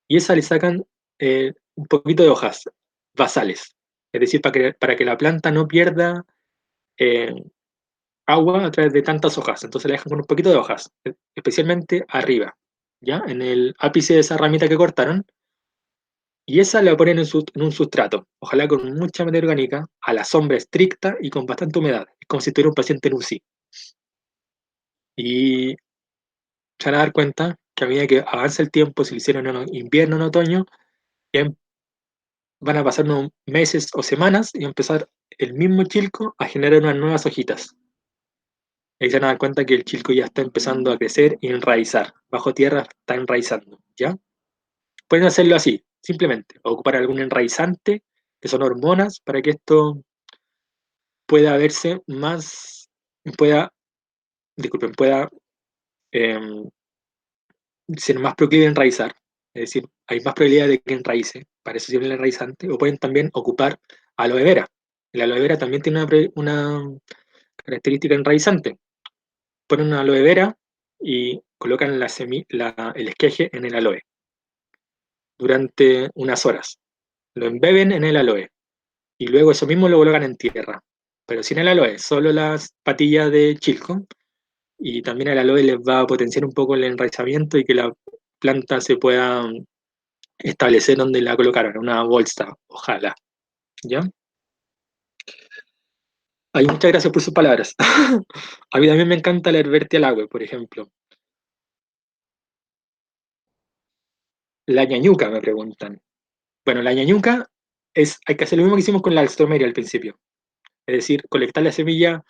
y esa le sacan un poquito de hojas basales, es decir, para que la planta no pierda eh, agua a través de tantas hojas, entonces la dejan con un poquito de hojas, especialmente arriba, ¿ya? En el ápice de esa ramita que cortaron, y esa la ponen en un sustrato, ojalá con mucha materia orgánica, a la sombra estricta y con bastante humedad, es como si tuviera un paciente en UCI. Y se van a dar cuenta que a medida que avanza el tiempo, si lo hicieron en invierno, en otoño, ya van a pasar unos meses o semanas y va a empezar el mismo chilco a generar unas nuevas hojitas. Ahí se van a dar cuenta que el chilco ya está empezando a crecer y enraizar. Bajo tierra está enraizando, ¿ya? Pueden hacerlo así, simplemente. O ocupar algún enraizante, que son hormonas, para que esto pueda verse más, pueda, disculpen, pueda eh, ser más proclive a enraizar. Es decir, hay más probabilidad de que enraice. Para eso sirve el enraizante. O pueden también ocupar aloe vera. El aloe vera también tiene una característica enraizante. Ponen una aloe vera y colocan el esqueje en el aloe durante unas horas. Lo embeben en el aloe y luego eso mismo lo colocan en tierra, pero sin el aloe, solo las patillas de chilco y también el aloe les va a potenciar un poco el enraizamiento y que la planta se pueda establecer donde la colocaron, en una bolsa, ojalá. ¿Ya? Ay, muchas gracias por sus palabras. A mí también me encanta leer Vertialague, por ejemplo. La ñañuca, me preguntan. Bueno, la ñañuca hay que hacer lo mismo que hicimos con la alstroemeria al principio. Es decir, colectar la semilla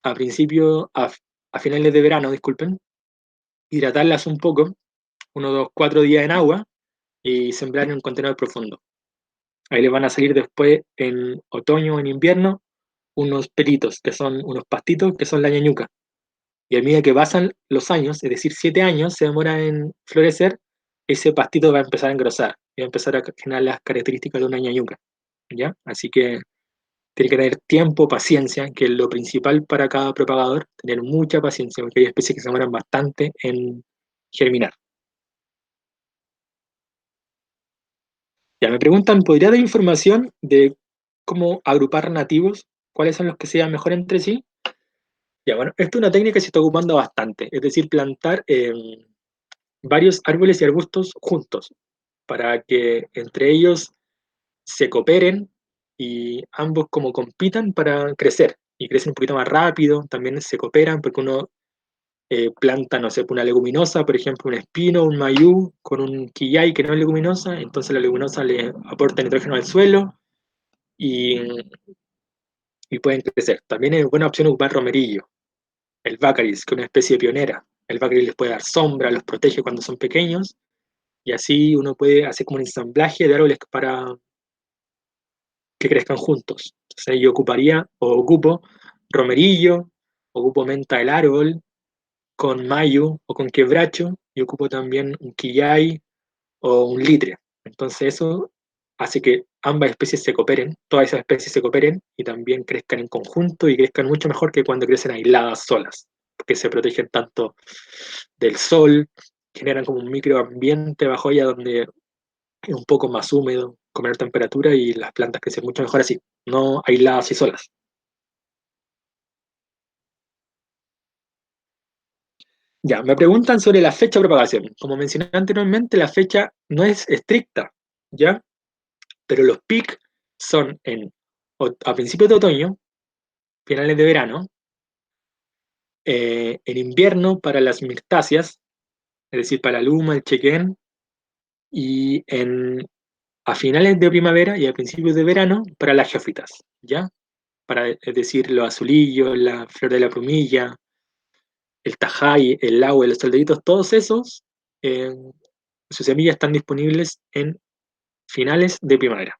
a principio, a finales de verano, disculpen, hidratarlas un poco, unos 2, 4 días en agua y sembrar en un contenedor profundo. Ahí les van a salir después en otoño o en invierno unos pelitos, que son unos pastitos, que son la ñañuca. Y a medida que pasan los años, es decir, 7 años se demora en florecer, ese pastito va a empezar a engrosar y va a empezar a generar las características de una ñañuca. ¿Ya? Así que Tiene que tener tiempo, paciencia, que es lo principal para cada propagador, tener mucha paciencia, porque hay especies que se demoran bastante en germinar. Ya me preguntan, ¿podría dar información de cómo agrupar nativos? ¿Cuáles son los que se llevan mejor entre sí? Ya, bueno, esto es una técnica que se está ocupando bastante, es decir, plantar varios árboles y arbustos juntos, para que entre ellos se cooperen y ambos como compitan para crecer, y crecen un poquito más rápido, también se cooperan porque uno planta, no sé, una leguminosa, por ejemplo, un espino, un mayú, con un quillay que no es leguminosa, entonces la leguminosa le aporta nitrógeno al suelo y, y pueden crecer. También es buena opción ocupar romerillo, el bácaris, que es una especie pionera. El bácaris les puede dar sombra, los protege cuando son pequeños, y así uno puede hacer como un ensamblaje de árboles para que crezcan juntos. Entonces yo ocuparía o ocupo romerillo, ocupo menta del árbol, con mayo o con quebracho, y ocupo también un quillay o un litre. Entonces eso hace que ambas especies se cooperen, todas esas especies se cooperen y también crezcan en conjunto y crezcan mucho mejor que cuando crecen aisladas solas, porque se protegen tanto del sol, generan como un microambiente bajo ella donde es un poco más húmedo, con menor temperatura y las plantas crecen mucho mejor así, no aisladas y solas. Ya, me preguntan sobre la fecha de propagación. Como mencioné anteriormente, la fecha no es estricta, ¿ya? Pero los pics son a principios de otoño, finales de verano, en invierno para las mirtáceas, es decir, para la luma, el chequén, y a finales de primavera y a principios de verano para las geofitas, ¿ya? Es decir, los azulillos, la flor de la plumilla, el tajay, el laúd, los soldaditos, todos esos, eh, sus semillas están disponibles en finales de primavera.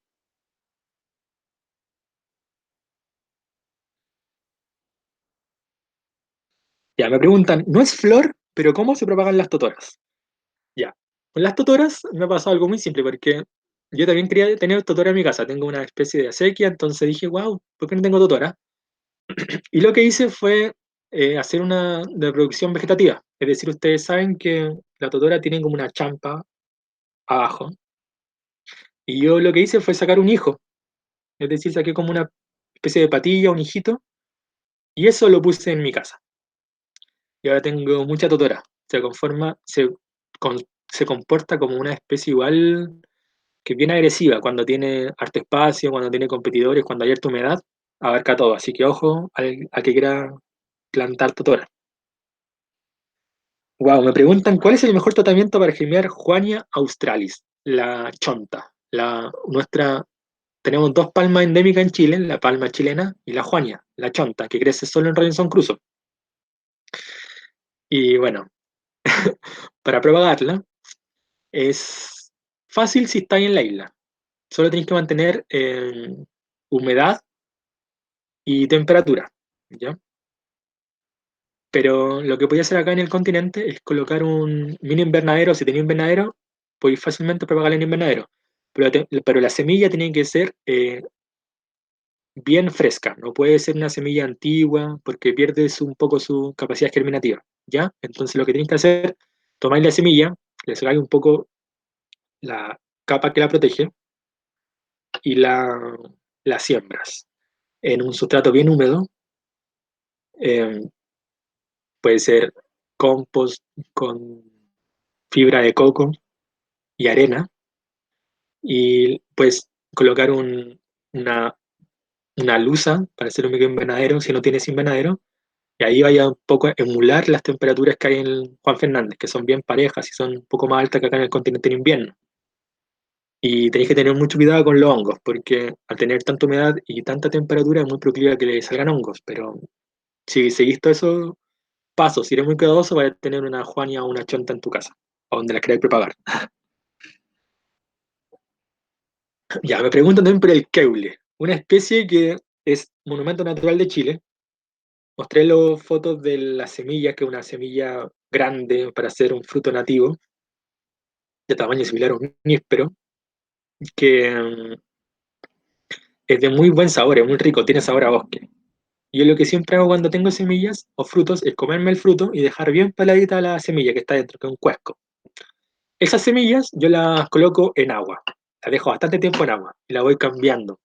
Ya, me preguntan, no es flor, pero ¿cómo se propagan las totoras? Ya, con las totoras me ha pasado algo muy simple, porque yo también quería tener totora en mi casa, tengo una especie de acequia, entonces dije, wow, ¿por qué no tengo totora? Y lo que hice fue hacer una de reproducción vegetativa, es decir, ustedes saben que la totora tiene como una champa abajo, y yo lo que hice fue sacar un hijo, es decir, saqué como una especie de patilla, un hijito, y eso lo puse en mi casa. Y ahora tengo mucha totora. Con- se comporta como una especie igual que es bien agresiva cuando tiene harto espacio, cuando tiene competidores, cuando hay harta humedad, abarca todo. Así que ojo al que quiera plantar totora. Wow, me preguntan cuál es el mejor tratamiento para germinar Juania australis, la chonta. Tenemos dos palmas endémicas en Chile, la palma chilena y la Juania, la chonta, que crece solo en Robinson Crusoe. Y bueno, para propagarla, es fácil si estáis en la isla. Solo tenéis que mantener humedad y temperatura, ¿ya? Pero lo que podéis hacer acá en el continente es colocar un mini invernadero. Si tenéis invernadero, podéis fácilmente propagarla en invernadero. Pero la semilla tiene que ser bien fresca. No puede ser una semilla antigua porque pierde un poco su capacidad germinativa, ¿ya? Entonces lo que tenéis que hacer, tomáis la semilla, le sacáis un poco la capa que la protege y la siembras en un sustrato bien húmedo. eh, Puede ser compost con fibra de coco y arena, y puedes colocar una, una luza para hacer un micro invernadero si no tienes invernadero, y ahí vaya un poco a emular las temperaturas que hay en Juan Fernández, que son bien parejas y son un poco más altas que acá en el continente en invierno. Y tenéis que tener mucho cuidado con los hongos, porque al tener tanta humedad y tanta temperatura es muy proclive a que le salgan hongos, pero si seguís todos esos pasos, si eres muy cuidadoso, vas a tener una juania o una chonta en tu casa, o donde la queráis propagar. Ya, me preguntan también por el keule, una especie que es monumento natural de Chile. Mostré las fotos de la semilla, que es una semilla grande para hacer un fruto nativo, de tamaño similar a un níspero, que Es de muy buen sabor, es muy rico, tiene sabor a bosque. Y yo lo que siempre hago cuando tengo semillas o frutos es comerme el fruto y dejar bien peladita la semilla que está dentro, que es un cuesco. Esas semillas yo las coloco en agua. Las dejo bastante tiempo en agua y la voy cambiando.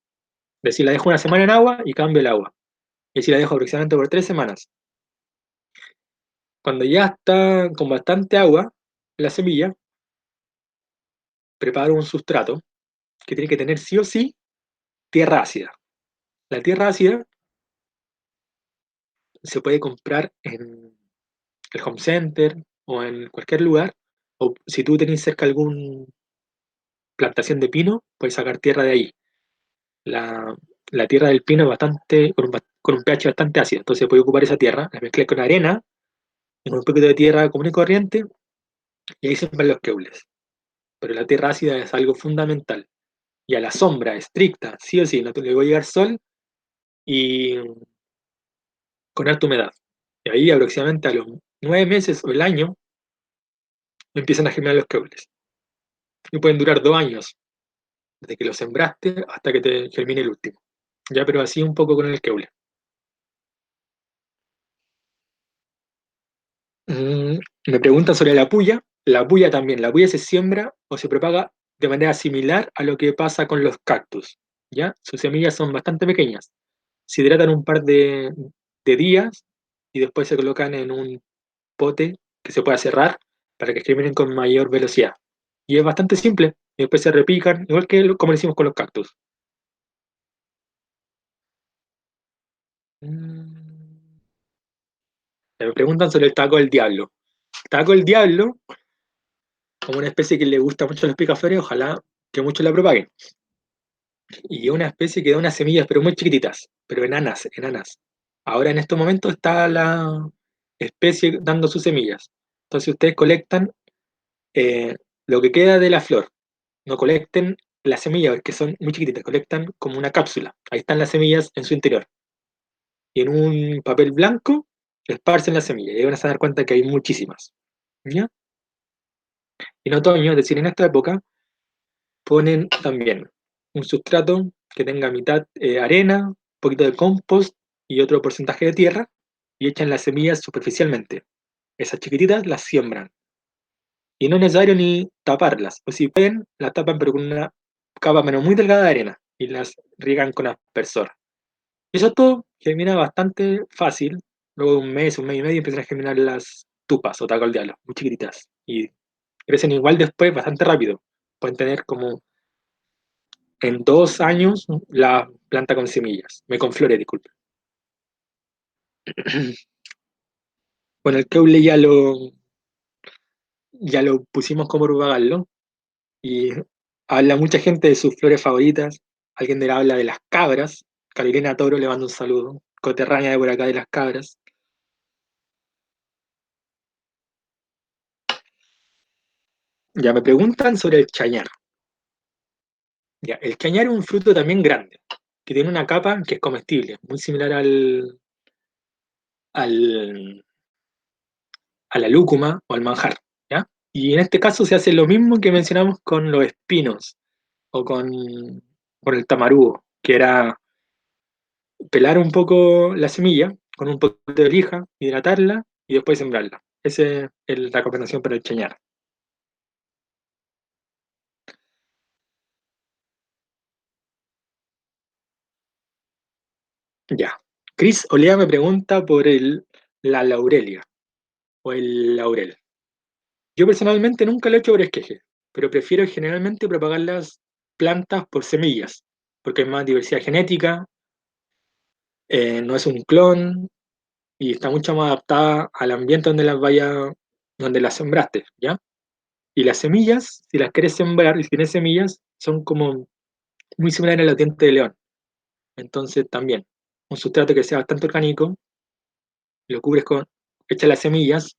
Es decir, la dejo una semana en agua y cambio el agua. Y así la dejo aproximadamente por 3 semanas. Cuando ya está con bastante agua, la semilla, preparo un sustrato que tiene que tener sí o sí tierra ácida. La tierra ácida se puede comprar en el home center o en cualquier lugar. O si tú tenés cerca alguna plantación de pino, puedes sacar tierra de ahí. La, la tierra del pino es bastante, con un pH bastante ácido, entonces puedes ocupar esa tierra, la mezclas con arena y con un poquito de tierra común y corriente, y ahí se van los keules. Pero la tierra ácida es algo fundamental. Y a la sombra estricta, sí o sí, no te le voy a llegar sol y con alta humedad. Y ahí aproximadamente a los 9 meses o el año empiezan a germinar los keules. Y pueden durar 2 años, desde que lo sembraste hasta que te germine el último. Ya, pero así un poco con el keule. Me preguntan sobre la puya. La puya también. La puya se siembra o se propaga de manera similar a lo que pasa con los cactus. ¿Ya? Sus semillas son bastante pequeñas. Se hidratan un par de días y después se colocan en un pote que se pueda cerrar para que germinen con mayor velocidad. Y es bastante simple. Y después se repican, igual que como lo hicimos con los cactus. Mm, Me preguntan sobre el taco del diablo. Taco del diablo, como una especie que le gusta mucho a los picaflores, ojalá que muchos la propaguen. Y es una especie que da unas semillas, pero muy chiquititas, pero enanas, enanas. Ahora en estos momentos está la especie dando sus semillas. Entonces ustedes colectan eh, lo que queda de la flor. No colecten las semillas, que son muy chiquititas, colectan como una cápsula. Ahí están las semillas en su interior. Y en un papel blanco esparcen las semillas. Y ahí van a dar cuenta que hay muchísimas. ¿Ya? Y en otoño, es decir, en esta época, ponen también un sustrato que tenga mitad arena, un poquito de compost y otro porcentaje de tierra y echan las semillas superficialmente. Esas chiquititas las siembran. Y no es necesario ni taparlas. O si pueden, las tapan pero con una capa menos muy delgada de arena y las riegan con aspersor. Eso todo germina bastante fácil. Luego de un mes y medio, empiezan a germinar las tupas o taco al diablo, muy chiquititas. Y crecen igual después bastante rápido. Pueden tener como en 2 años la planta con semillas. Con flores, disculpe. Bueno, el Keule ya lo pusimos como propagarlo y habla mucha gente de sus flores favoritas. Alguien de la habla de las cabras. Carolina Toro le mando un saludo. Coterránea de por acá de las cabras. Ya me preguntan sobre el chañar. Ya, el chañar es un fruto también grande, que tiene una capa que es comestible, muy similar al, a la lúcuma o al manjar, ¿ya? Y en este caso se hace lo mismo que mencionamos con los espinos o con el tamarugo, que era pelar un poco la semilla con un poquito de lija, hidratarla y después sembrarla. Esa es la combinación para el chañar. Ya. Chris Olea me pregunta por la laurelia o el laurel. Yo personalmente nunca lo he hecho por esqueje, pero prefiero generalmente propagar las plantas por semillas, porque hay más diversidad genética, no es un clon y está mucho más adaptada al ambiente donde las sembraste, ¿ya? Y las semillas, si las quieres sembrar y si tienes semillas, son como muy similares a los dientes de león. Entonces también, un sustrato que sea bastante orgánico, lo cubres echas las semillas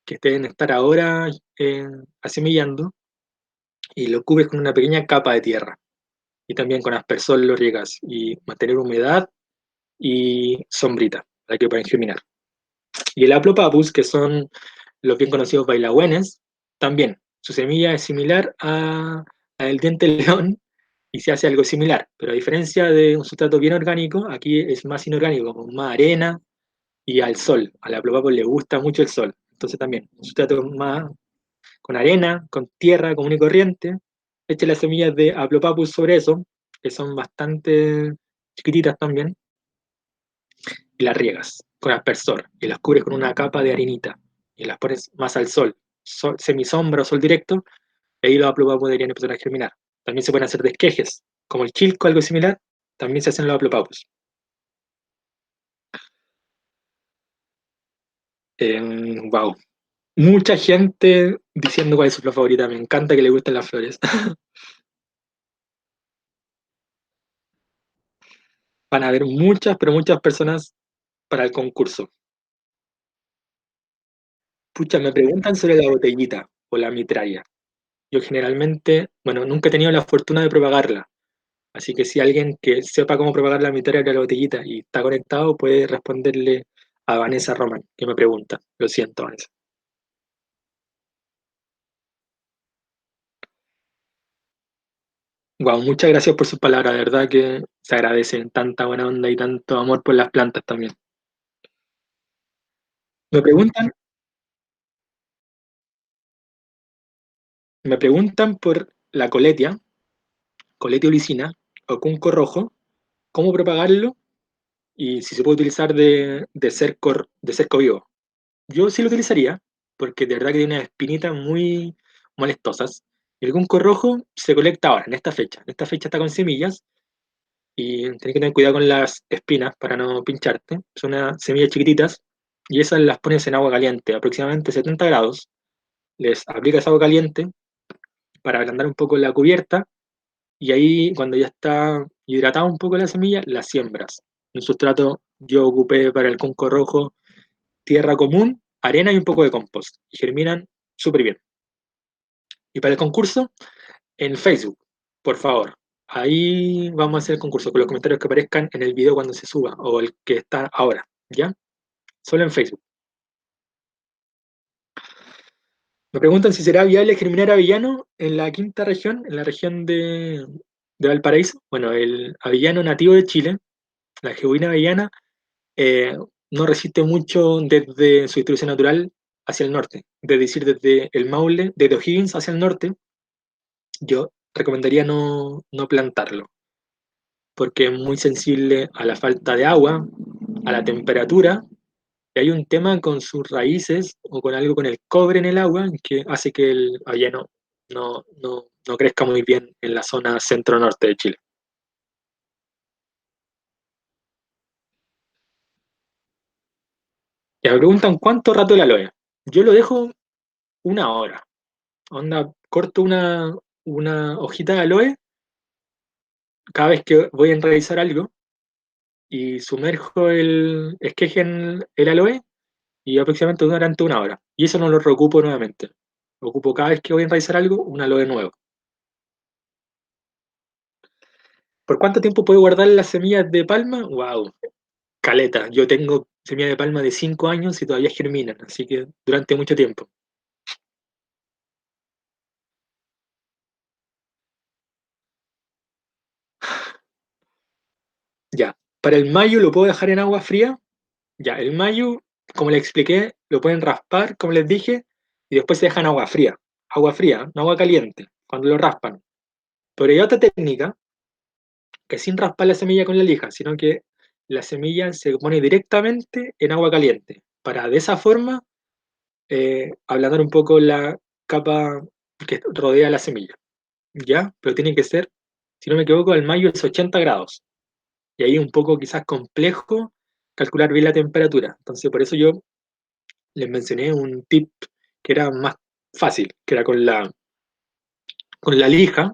que deben estar ahora asemillando y lo cubres con una pequeña capa de tierra y también con aspersor lo riegas y mantener humedad y sombrita para que puedan germinar. Y el Aplopapus, que son los bien conocidos bailagüenes, también su semilla es similar a el diente león y se hace algo similar. Pero a diferencia de un sustrato bien orgánico, aquí es más inorgánico, con más arena y al sol. A la Aplopapo le gusta mucho el sol. Entonces también, un sustrato más con arena, con tierra común y corriente. Eche las semillas de Aplopapus sobre eso, que son bastante chiquititas también, y las riegas con aspersor y las cubres con una capa de arenita y las pones más al sol, semisombra o sol directo, y ahí los Aplopapus podrían empezar a germinar. También se pueden hacer desquejes, como el chilco, algo similar, también se hacen los Aplopapus. Wow. Mucha gente diciendo cuál es su flor favorita. Me encanta que le gusten las flores. Van a haber muchas, pero muchas personas para el concurso. Pucha, me preguntan sobre la botellita o la mitralla. Yo generalmente, bueno, nunca he tenido la fortuna de propagarla. Así que si alguien que sepa cómo propagar la mitralla o la botellita y está conectado, puede responderle a Vanessa Roman, que me pregunta. Lo siento, Vanessa. Wow, muchas gracias por sus palabras. De verdad que se agradece tanta buena onda y tanto amor por las plantas también. Me preguntan, me preguntan por la coletia, coletia ulicina o cunco rojo, cómo propagarlo y si se puede utilizar de cerco vivo. Yo sí lo utilizaría, porque de verdad que tiene unas espinitas muy molestosas. El cunco rojo se colecta ahora, en esta fecha. En esta fecha está con semillas y tenés que tener cuidado con las espinas para no pincharte. Son unas semillas chiquititas y esas las pones en agua caliente, aproximadamente 70 grados. Les aplicas agua caliente para ablandar un poco la cubierta y ahí cuando ya está hidratada un poco la semilla, la siembras. Un sustrato yo ocupé para el cunco rojo tierra común, arena y un poco de compost. Y germinan súper bien. Y para el concurso, en Facebook, por favor. Ahí vamos a hacer el concurso con los comentarios que aparezcan en el video cuando se suba o el que está ahora, ¿ya? Solo en Facebook. Me preguntan si será viable germinar avellano en la quinta región, en la región de Valparaíso. Bueno, el avellano nativo de Chile, la jebuina avellana, eh, no resiste mucho desde su distribución natural hacia el norte. Es decir, desde el Maule, desde O'Higgins hacia el norte, yo recomendaría no plantarlo, porque es muy sensible a la falta de agua, a la temperatura, y hay un tema con sus raíces o con algo con el cobre en el agua que hace que el avellano no crezca muy bien en la zona centro-norte de Chile. Y me preguntan cuánto rato el aloe. Yo lo dejo una hora. Onda, corto una hojita de aloe cada vez que voy a realizar algo y sumerjo el esqueje en el aloe y aproximadamente durante una hora. Y eso no lo reocupo nuevamente. Lo ocupo cada vez que voy a realizar algo, un aloe nuevo. ¿Por cuánto tiempo puedo guardar las semillas de palma? Wow, caleta. Yo tengo semillas de palma de 5 años y todavía germinan, así que durante mucho tiempo. Ya. Para el mayo lo puedo dejar en agua fría. Ya, el mayo, como les expliqué, lo pueden raspar, como les dije, y después se deja en agua fría. Agua fría, no agua caliente, cuando lo raspan. Pero hay otra técnica que sin raspar la semilla con la lija, sino que la semilla se pone directamente en agua caliente, para de esa forma ablandar un poco la capa que rodea la semilla, ¿ya? Pero tiene que ser, si no me equivoco, al mayo es 80 grados, y ahí es un poco quizás complejo calcular bien la temperatura. Entonces, por eso yo les mencioné un tip que era más fácil, que era con la lija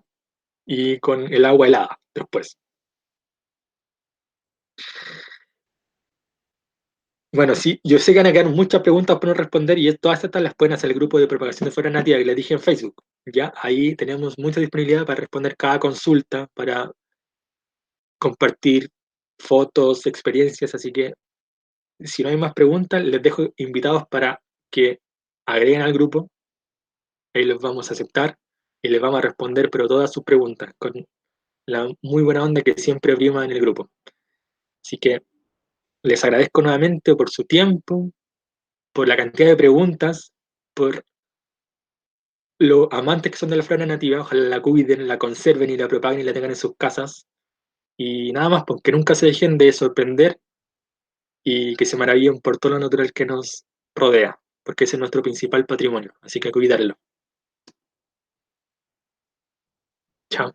y con el agua helada después. Bueno, sí, yo sé que van a quedar muchas preguntas por no responder y todas estas las pueden hacer el grupo de propagación de fuera nativa que les dije en Facebook. Ya ahí tenemos mucha disponibilidad para responder cada consulta, para compartir fotos, experiencias, así que si no hay más preguntas, les dejo invitados para que agreguen al grupo, ahí los vamos a aceptar y les vamos a responder, pero todas sus preguntas, con la muy buena onda que siempre prima en el grupo. Así que les agradezco nuevamente por su tiempo, por la cantidad de preguntas, por lo amantes que son de la flora nativa. Ojalá la cuiden, la conserven y la propaguen y la tengan en sus casas. Y nada más, porque nunca se dejen de sorprender y que se maravillen por todo lo natural que nos rodea, porque ese es nuestro principal patrimonio. Así que cuidarlo. Chao.